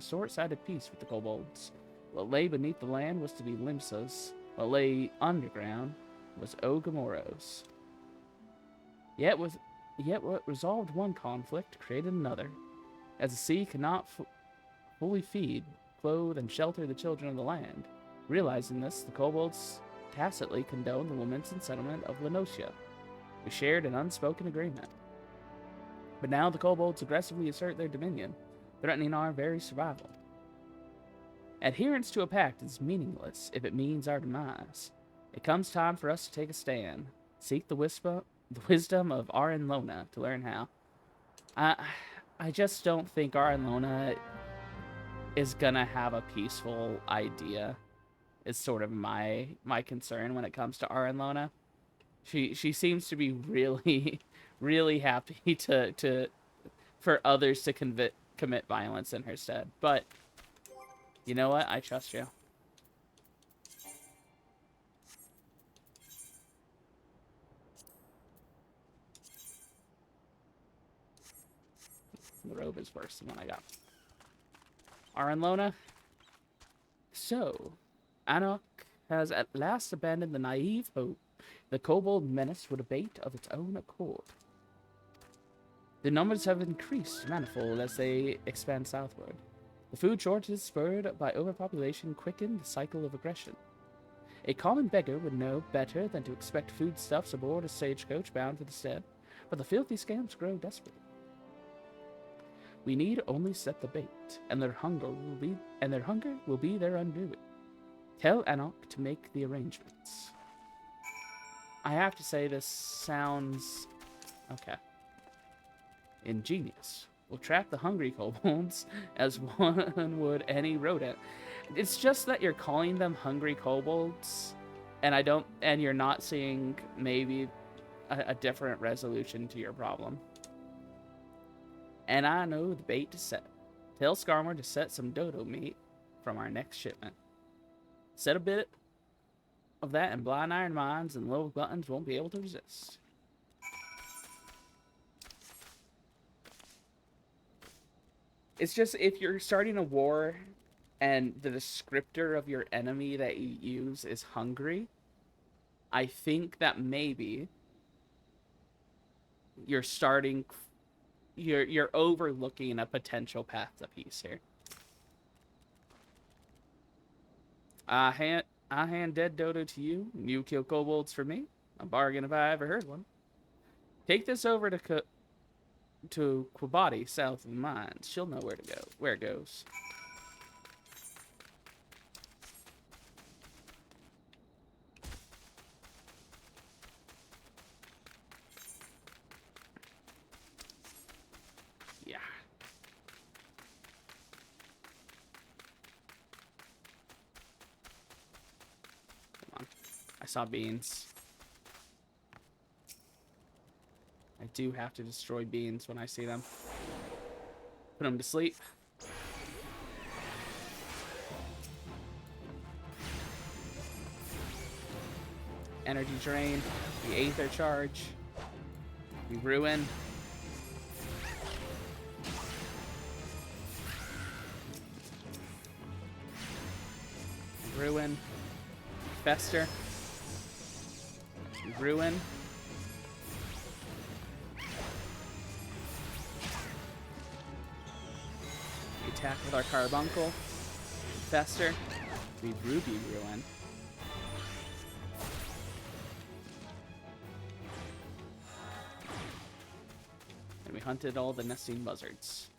short-sighted peace with the kobolds. What lay beneath the land was to be Limsa's. What lay underground was Ogamoro's. Yet what resolved one conflict created another. As the sea cannot fully feed, clothe, and shelter the children of the land. Realizing this, the kobolds tacitly condoned the Laminsan settlement of Lenosia. We shared an unspoken agreement. But now the kobolds aggressively assert their dominion, threatening our very survival. Adherence to a pact is meaningless if it means our demise. It comes time for us to take a stand. Seek the wisdom of Aranlona to learn how. I just don't think Aranlona is gonna have a peaceful idea. Is sort of my concern when it comes to Aranlona. She seems to be really really happy for others to commit violence in her stead. But you know what? I trust you. The robe is worse than what I got. Aranlona. So, Anok has at last abandoned the naive hope the kobold menace would abate of its own accord. The numbers have increased manifold as they expand southward. The food shortages spurred by overpopulation quickened the cycle of aggression. A common beggar would know better than to expect foodstuffs aboard a stagecoach bound for the steppe, but the filthy scamps grow desperate. We need only set the bait, and their hunger will be their undoing. Tell Anok to make the arrangements. I have to say this sounds okay. Ingenious. We'll trap the hungry kobolds as one would any rodent. It's just that you're calling them hungry kobolds, and you're not seeing maybe a different resolution to your problem. And I know the bait to set. Tell Skarmour to set some dodo meat from our next shipment. Set a bit of that in blind iron mines, and little gluttons won't be able to resist. It's just, if you're starting a war and the descriptor of your enemy that you use is hungry, I think that maybe you're overlooking a potential path to peace here. I hand dead dodo to you, and you kill kobolds for me. A bargain if I ever heard one. Take this over to Quabati, south of the mines. She'll know where it goes. Yeah. saw beans. I do have to destroy beans when I see them. Put them to sleep. Energy drain. The Aether charge. We ruin. Ruin. Fester. Ruin. We attack with our Carbuncle. Fester. We Ruby Ruin. And we hunted all the nesting buzzards.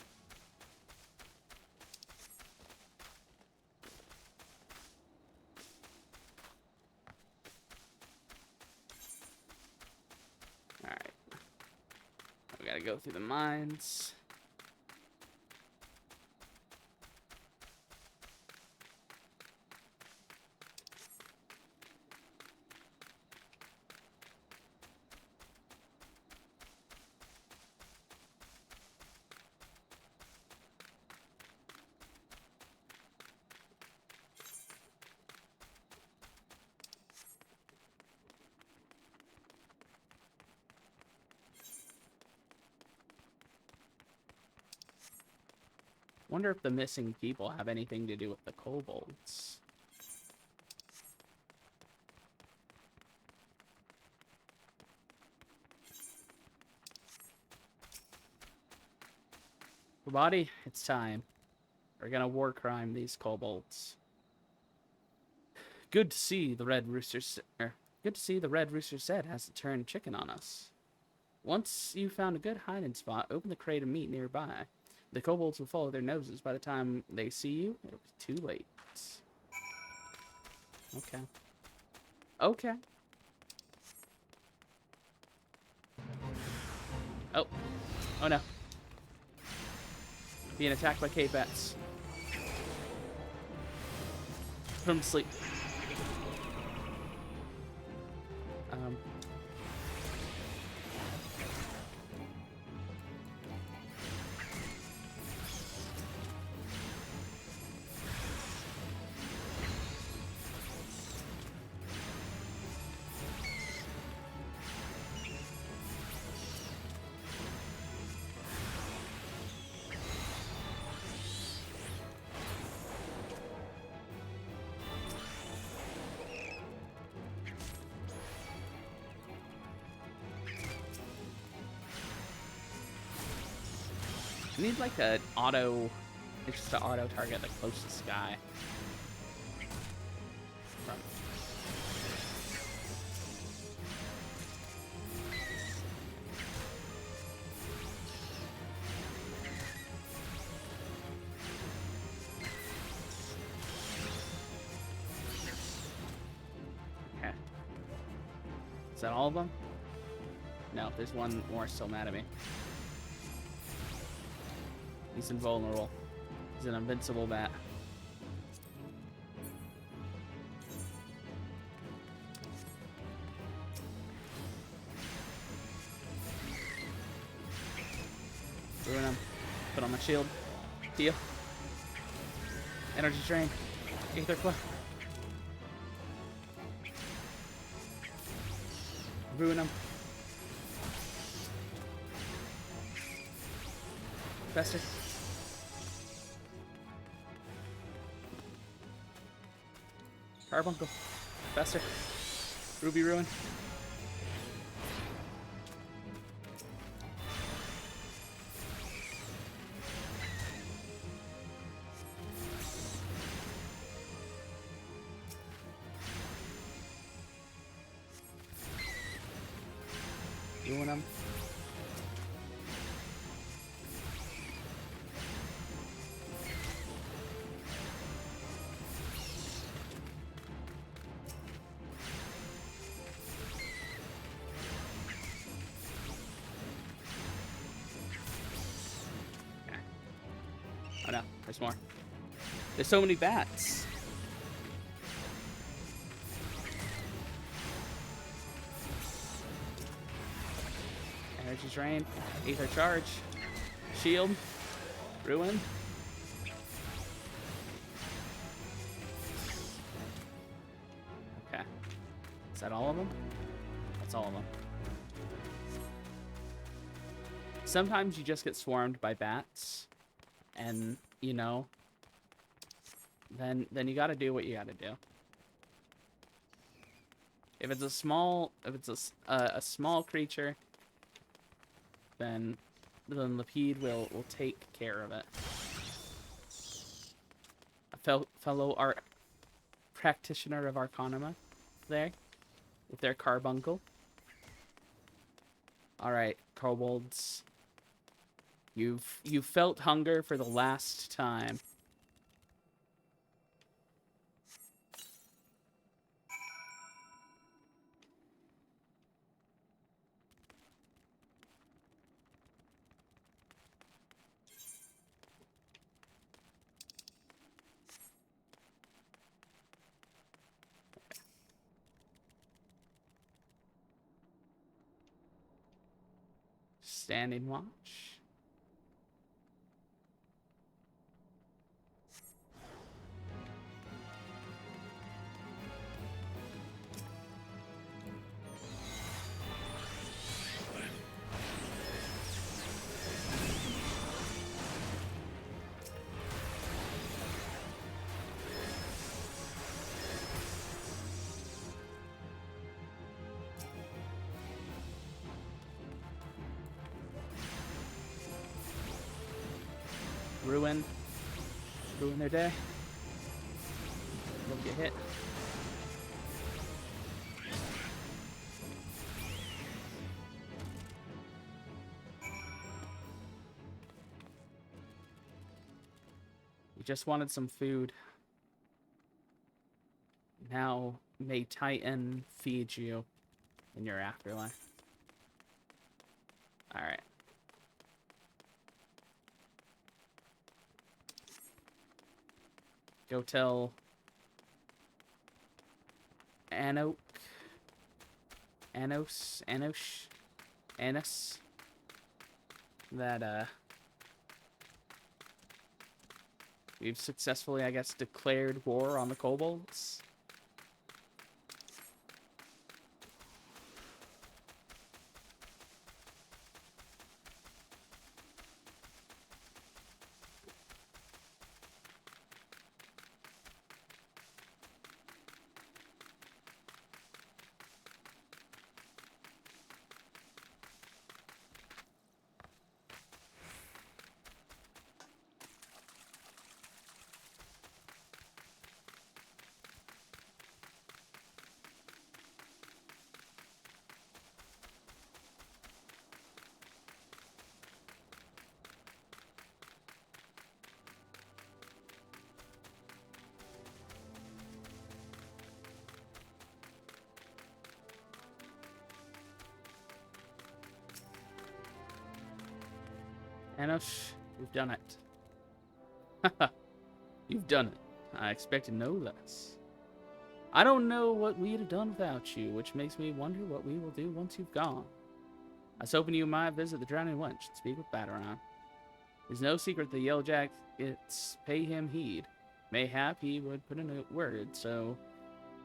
Alright. We gotta go through the mines. Wonder if the missing people have anything to do with the kobolds. Body, it's time. We're gonna war crime these kobolds. Good to see the Red Rooster. Good to see the Red Rooster said hasn't turned chicken on us. Once you found a good hiding spot, open the crate of meat nearby. The kobolds will follow their noses. By the time they see you, it'll be too late. Okay. Okay. Oh. Oh no. Being attacked by cave bats. Put them to sleep. I need like an auto, it's just to auto target the closest guy. Okay. Is that all of them? No, there's one more still mad at me. He's invulnerable. He's an invincible bat. Ruin him. Put on my shield. Heal. Energy drain. Aether claw. Ruin him. Fester. Carbuncle. Fester. Ruby Ruin. Ruin them. Oh no, there's more. There's so many bats. Energy drain. Aether charge. Shield. Ruin. Okay. Is that all of them? That's all of them. Sometimes you just get swarmed by bats. And, you know, then you gotta do what you gotta do. If it's a small creature, then Lapide will take care of it. A fellow art practitioner of Arcanima there with their carbuncle. All right, kobolds. You've felt hunger for the last time. Standing watch. Ruin their day. They'll get hit. You just wanted some food. Now may Titan feed you in your afterlife. Alright. Go tell Anos that we've successfully, I guess, declared war on the kobolds. Anos, you've done it. Haha, you've done it. I expected no less. I don't know what we'd have done without you, which makes me wonder what we will do once you've gone. I was hoping you might visit the Drowning Wench and speak with Battaron. It's no secret the Yellowjackets pay him heed. Mayhap he would put in a word, so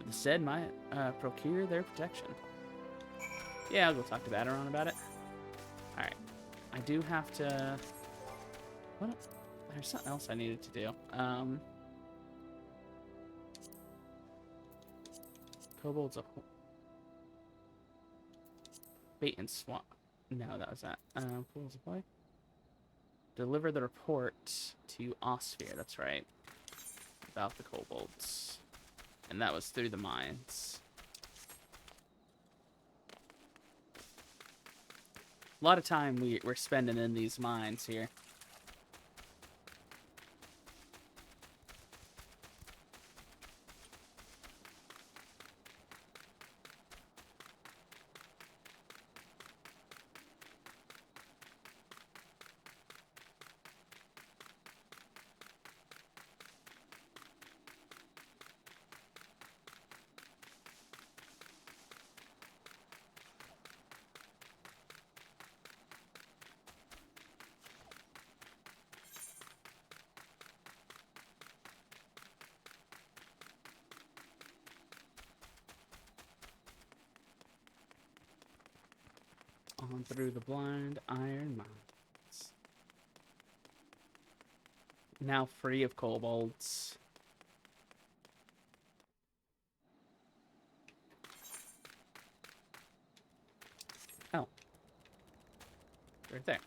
the said might procure their protection. Yeah, I'll go talk to Battaron about it. Alright. I do have to... What? There's something else I needed to do. Kobolds of... Bait and swamp. No, that was that. Kobolds of what? Deliver the report to Osphere. That's right. About the kobolds. And that was through the mines. A lot of time we're spending in these mines here. On through the blind iron mines. Now free of kobolds. Oh. Right there.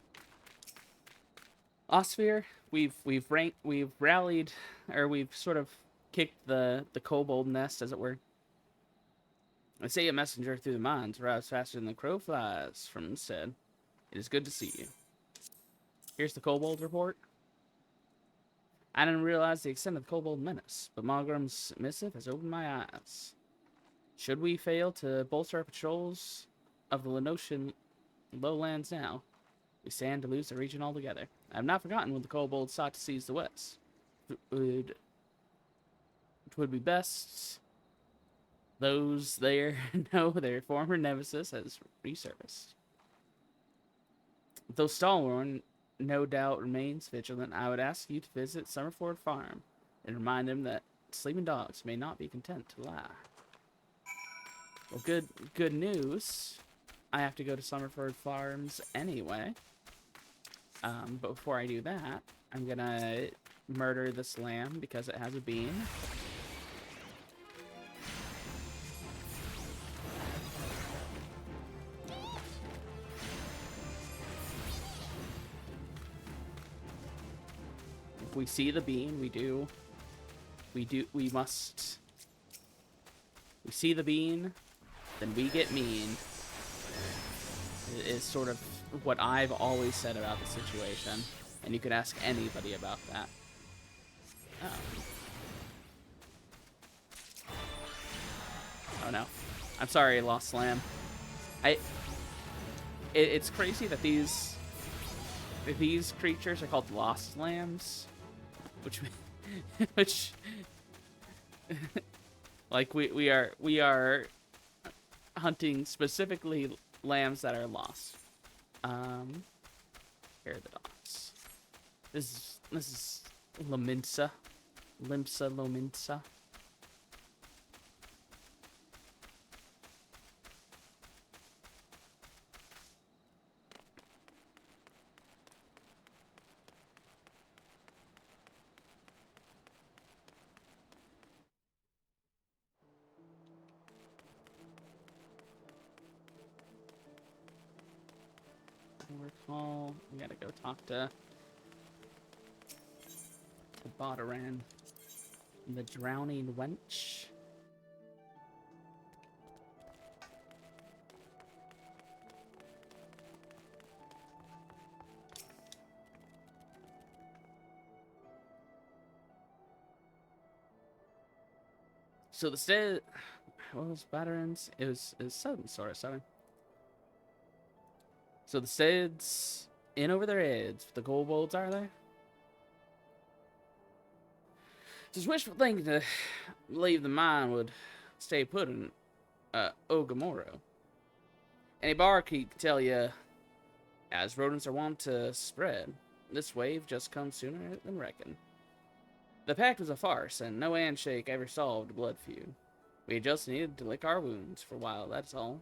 Ossphere, we've rallied, or we've sort of kicked the kobold nest, as it were. I say a messenger through the mines arrives faster than the crow flies from said. It is good to see you. Here's the kobold report. I didn't realize the extent of the kobold menace, but Malgrim's missive has opened my eyes. Should we fail to bolster our patrols of the Lenosian lowlands now, we stand to lose the region altogether. I have not forgotten when the kobolds sought to seize the west. It would be best those there know their former nemesis has resurfaced. Though Stalwart no doubt remains vigilant, I would ask you to visit Summerford Farm and remind him that sleeping dogs may not be content to lie. Well, good news. I have to go to Summerford Farms anyway. But before I do that, I'm gonna murder this lamb because it has a bean. If we see the bean, we must. We see the bean, then we get mean. It is sort of what I've always said about the situation, and you could ask anybody about that. Oh no. I'm sorry, Lost Lamb. It's crazy that these creatures are called Lost Lambs, which like we are hunting specifically lambs that are lost. Here are the dogs. This is Limsa Lominsa. Recall. We gotta go talk to Botaran, the drowning wench. So the state, what was Botaran's? It was 7, sorry, 7. So the Sid's in over their heads. The kobolds are there? It's wishful thinking to believe the mine would stay put in Ogamoro. Any barkeep can tell you, as rodents are wont to spread, this wave just comes sooner than reckoned. The pact was a farce, and no handshake ever solved a blood feud. We just needed to lick our wounds for a while, that's all.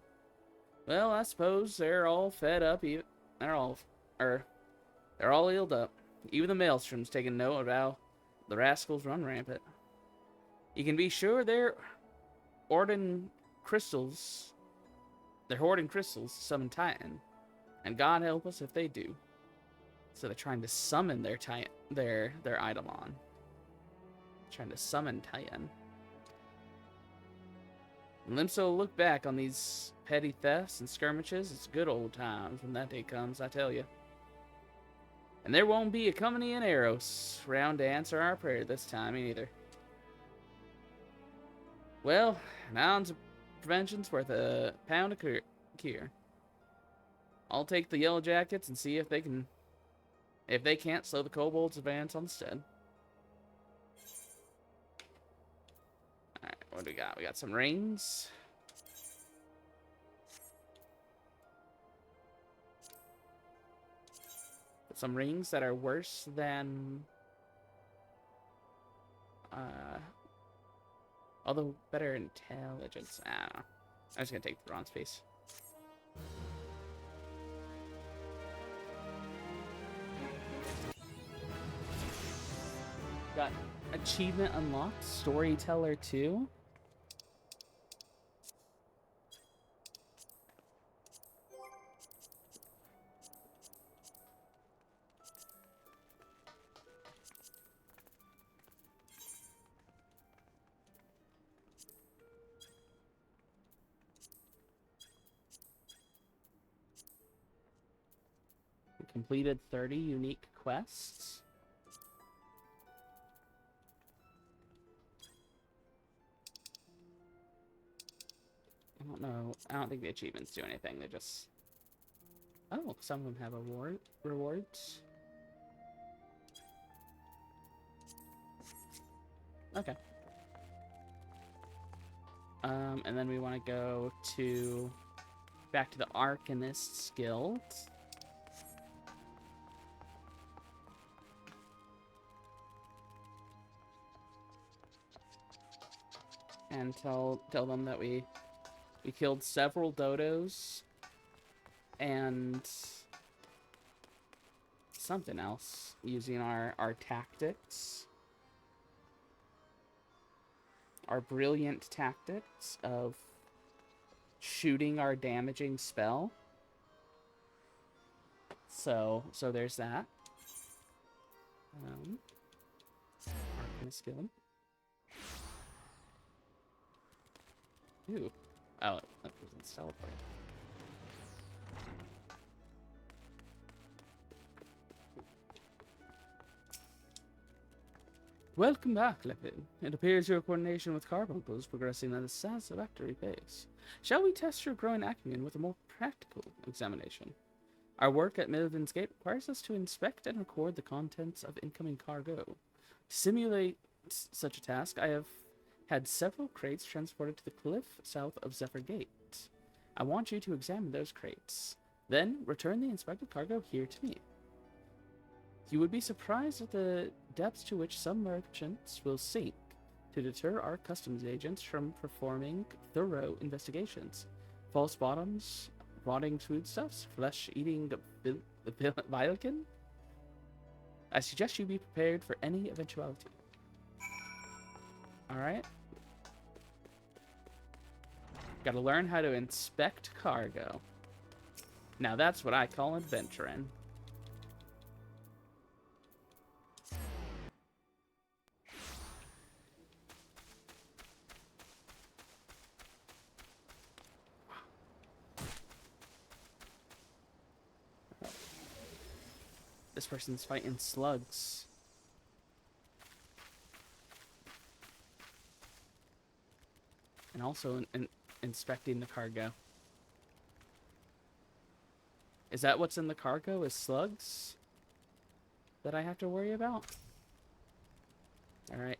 Well, I suppose they're all fed up. They're all healed up. Even the maelstrom's taking note of how the rascals run rampant. You can be sure they're hoarding crystals. They're hoarding crystals to summon Titan, and God help us if they do. So they're trying to summon their Titan, their Eidolon. Trying to summon Titan. And Limso will look back on these petty thefts and skirmishes. It's good old times when that day comes, I tell you. And there won't be a company in Eros round to answer our prayer this time either. Well, an ounce of prevention's worth a pound of cure. I'll take the Yellow Jackets and see if they can't slow the kobolds' advance on the stead. Alright, what do we got? We got some rings. Some rings that are worse than... although better intelligence. I don't know. I'm just gonna take the bronze piece. Got achievement unlocked, Storyteller 2. We completed 30 unique quests. I don't know. I don't think the achievements do anything. They just... Oh, some of them have rewards. Okay. And then we want to go to... back to the Arcanist's Guild. And tell them that we killed several dodos and something else using our tactics. Our brilliant tactics of shooting our damaging spell. So there's that. Arcanist Guild. Ooh. Oh, that wasn't teleport. Welcome back, Lepid. It appears your coordination with Carbuncle is progressing at a satisfactory pace. Shall we test your growing acumen with a more practical examination? Our work at Milden's Gate requires us to inspect and record the contents of incoming cargo. To simulate such a task, I have had several crates transported to the cliff south of Zephyr Gate. I want you to examine those crates. Then, return the inspected cargo here to me. You would be surprised at the depths to which some merchants will sink to deter our customs agents from performing thorough investigations. False bottoms, rotting foodstuffs, flesh-eating violkin? I suggest you be prepared for any eventuality. Alright. Gotta learn how to inspect cargo. Now that's what I call adventuring. This person's fighting slugs. And also inspecting the cargo. Is that what's in the cargo? Is slugs that I have to worry about? Alright.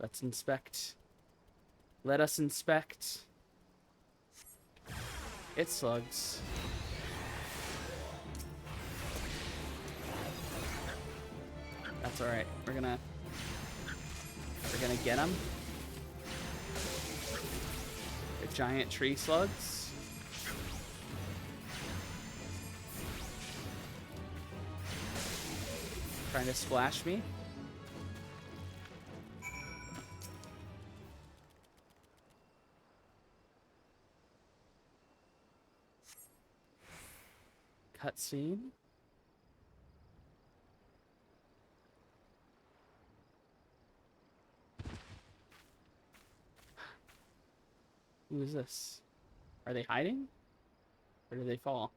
Let's inspect. Let us inspect. It's slugs. That's alright. We're gonna get them. They're giant tree slugs. Trying to splash me. Cutscene. Who is this? Are they hiding? Or do they fall?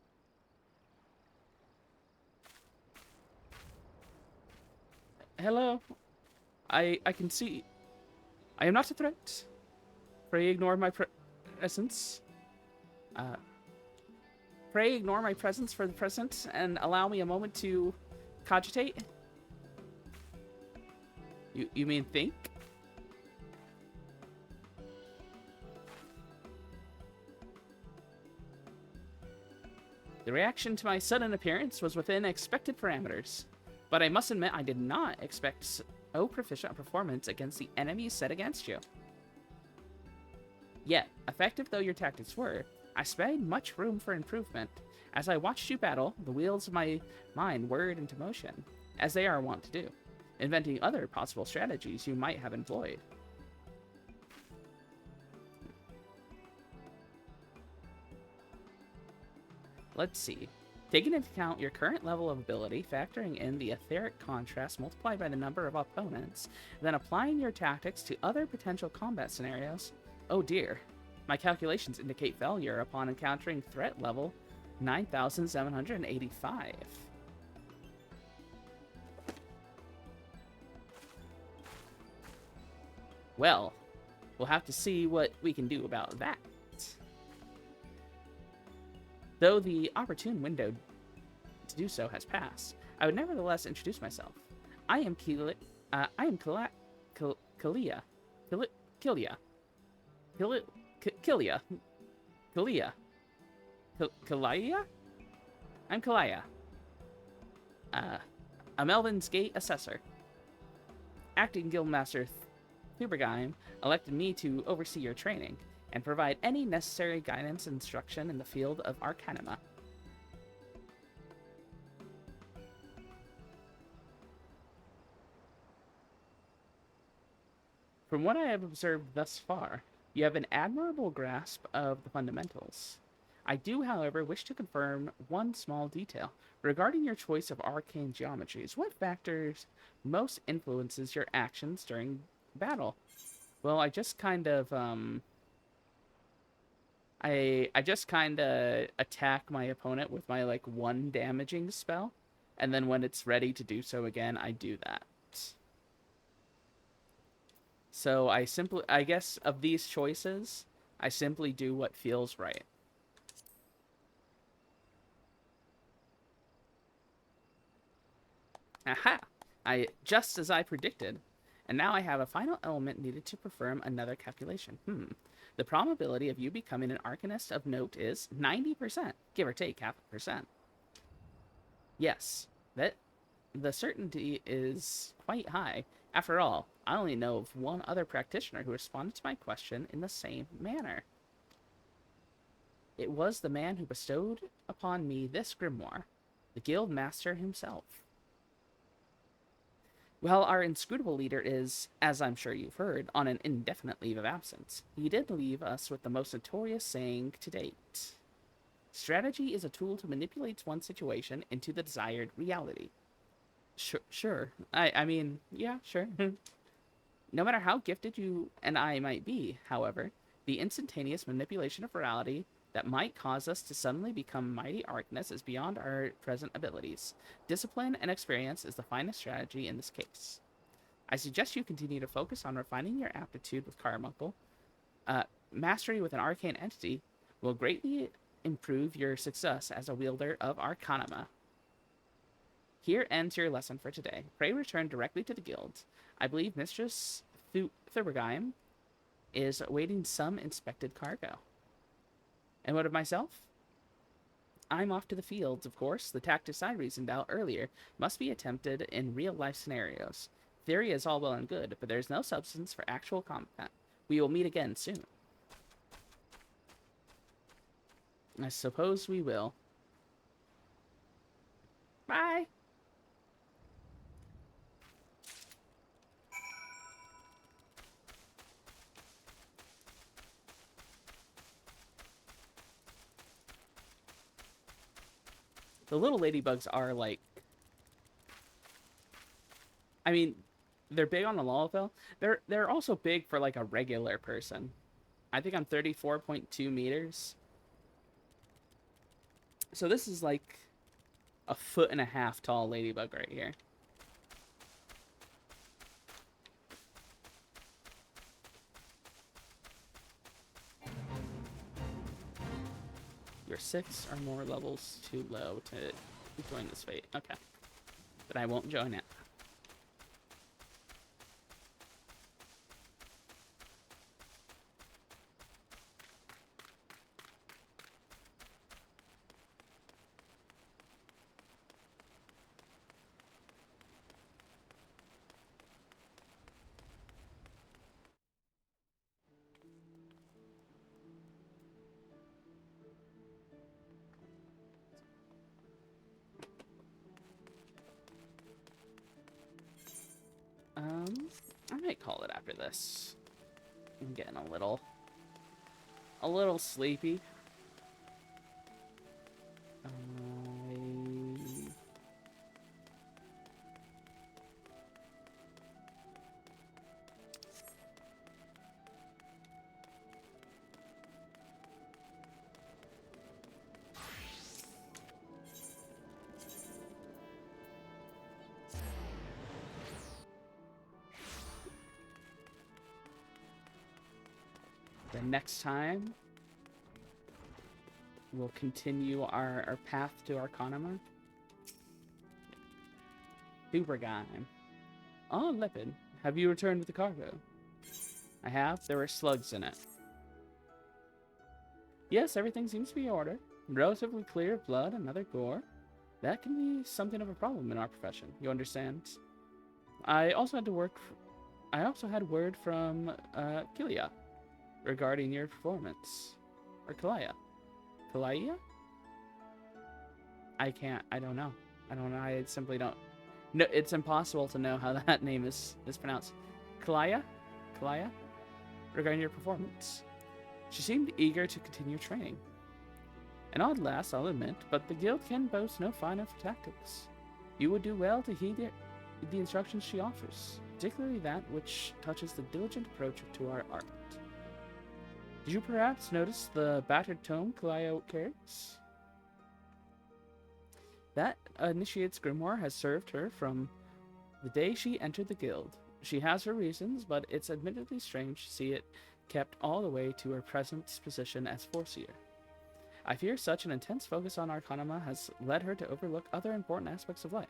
Hello? I can see. I am not a threat. Pray ignore my presence. Pray ignore my presence for the present and allow me a moment to cogitate. You mean think? The reaction to my sudden appearance was within expected parameters, but I must admit I did not expect so proficient a performance against the enemies set against you. Yet, effective though your tactics were, I spied much room for improvement. As I watched you battle, the wheels of my mind whirred into motion, as they are wont to do. inventing other possible strategies you might have employed. Let's see. Taking into account your current level of ability, factoring in the etheric contrast multiplied by the number of opponents, then applying your tactics to other potential combat scenarios. Oh dear. My calculations indicate failure upon encountering threat level 9,785. Well, we'll have to see what we can do about that. Though the opportune window to do so has passed, I would nevertheless introduce myself. I am Kalia. Kalia. I'm Kalia. A Melvin's Gate assessor. Acting Guildmaster Thubergeim elected me to oversee your training and provide any necessary guidance and instruction in the field of Arcanima. From what I have observed thus far, you have an admirable grasp of the fundamentals. I do, however, wish to confirm one small detail. Regarding your choice of arcane geometries, what factors most influences your actions during battle? Well, I just kind of, I just kind of attack my opponent with my, like, one damaging spell, and then when it's ready to do so again, I do that. So I guess of these choices, I simply do what feels right. Aha! Just as I predicted. And now I have a final element needed to perform another calculation. The probability of you becoming an Arcanist of note is 90%, give or take half a percent. Yes, the certainty is quite high. After all, I only know of one other practitioner who responded to my question in the same manner. It was the man who bestowed upon me this grimoire, the guild master himself. Well, our inscrutable leader is, as I'm sure you've heard, on an indefinite leave of absence. He did leave us with the most notorious saying to date. Strategy is a tool to manipulate one situation into the desired reality. Sure. I mean, yeah, sure. No matter how gifted you and I might be, however, the instantaneous manipulation of reality that might cause us to suddenly become mighty arcanists is beyond our present abilities. Discipline and experience is the finest strategy in this case. I suggest you continue to focus on refining your aptitude with Carbuncle. Mastery with an arcane entity will greatly improve your success as a wielder of Arcanima. Here ends your lesson for today. Pray return directly to the guild. I believe Mistress Thubergeim is awaiting some inspected cargo. And what of myself? I'm off to the fields, of course. The tactics I reasoned out earlier must be attempted in real-life scenarios. Theory is all well and good, but there's no substance for actual combat. We will meet again soon. I suppose we will. Bye! The little ladybugs are, like... I mean, they're big on the Lalafell. They're also big for, like, a regular person. I think I'm 34.2 meters. So this is, like, a 1.5 foot tall ladybug right here. You're 6 or more levels too low to join this fate. Okay. But I won't join it. after this. I'm getting a little sleepy. The next time, we'll continue our path to Arcanima. Supergime. Oh, Lepid. Have you returned with the cargo? I have. There were slugs in it. Yes, everything seems to be in order. Relatively clear of blood and other gore. That can be something of a problem in our profession. You understand? I also had word from Kilia regarding your performance. Or Kalaya. Kalaya? I don't know. I simply don't. No, it's impossible to know how that name is pronounced. Kalaya? Kalaya? Regarding your performance. She seemed eager to continue training. An odd lass, I'll admit, but the guild can boast no finer for tactics. You would do well to heed the instructions she offers, particularly that which touches the diligent approach to our art. Did you perhaps notice the battered tome Kalaya carries? That initiate's grimoire has served her from the day she entered the guild. She has her reasons, but it's admittedly strange to see it kept all the way to her present position as Foreseer. I fear such an intense focus on Arcanima has led her to overlook other important aspects of life.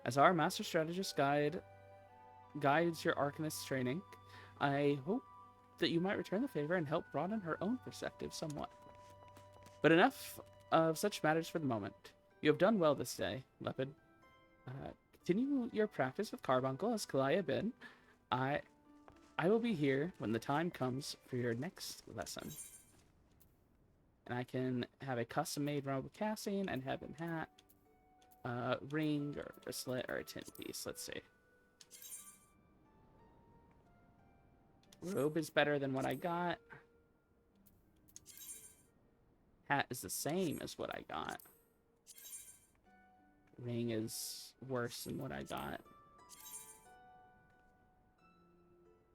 As our master strategist guides your Arcanist training, I hope that you might return the favor and help broaden her own perspective somewhat. But enough of such matters for the moment. You have done well this day, Lepid. Continue your practice with Carbuncle as Kalaya bid. I will be here when the time comes for your next lesson. And I can have a custom-made robe of casting and heaven hat, ring or wristlet or a tin piece. Let's see. Robe is better than what I got. Hat is the same as what I got. Ring is worse than what I got.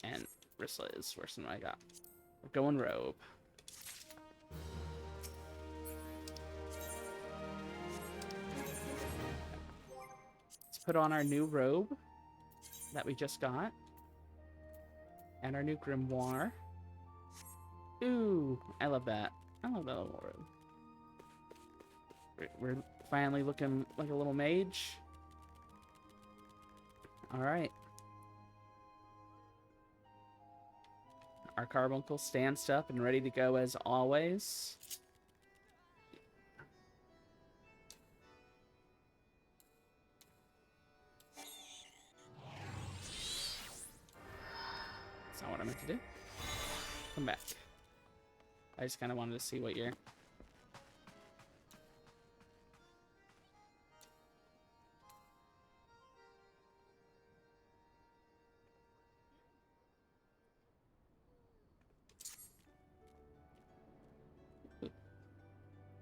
And wristlet is worse than what I got. We're going robe. Let's put on our new robe that we just got. And our new grimoire. Ooh, I love that. I love that little robe. We're finally looking like a little mage. Alright. Our carbuncle stands up and ready to go as always. That's not what I meant to do. Come back. I just kind of wanted to see what you're...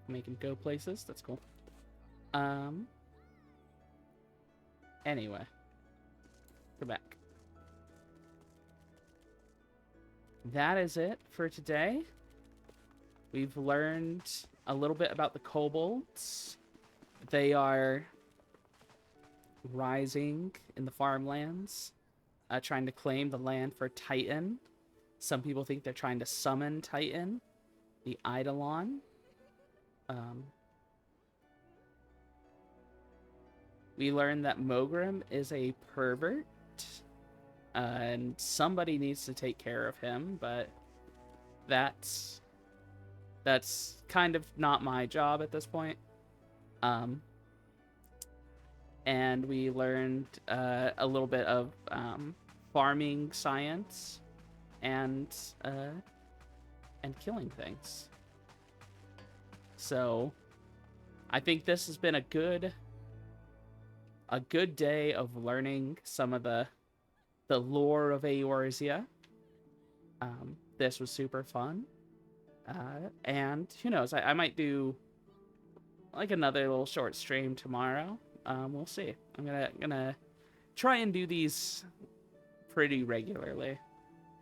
Make him go places. That's cool. Anyway. Go back. That is it for today. We've learned a little bit about the kobolds. They are rising in the farmlands, trying to claim the land for Titan. Some people think they're trying to summon Titan, the Eidolon. We learned that Mogrim is a pervert, and somebody needs to take care of him, but that's kind of not my job at this point. And we learned a little bit of farming science and killing things. So I think this has been a good day of learning some of the the lore of Eorzea. This was super fun. And who knows, I might do like another little short stream tomorrow. We'll see. I'm gonna try and do these pretty regularly,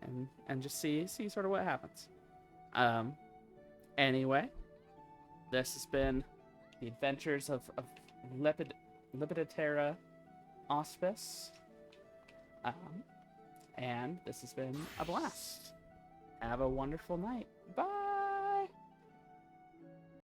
and just see sort of what happens. Anyway, this has been the adventures of Lepidoptera Auspis. And this has been a blast. Have a wonderful night. Bye.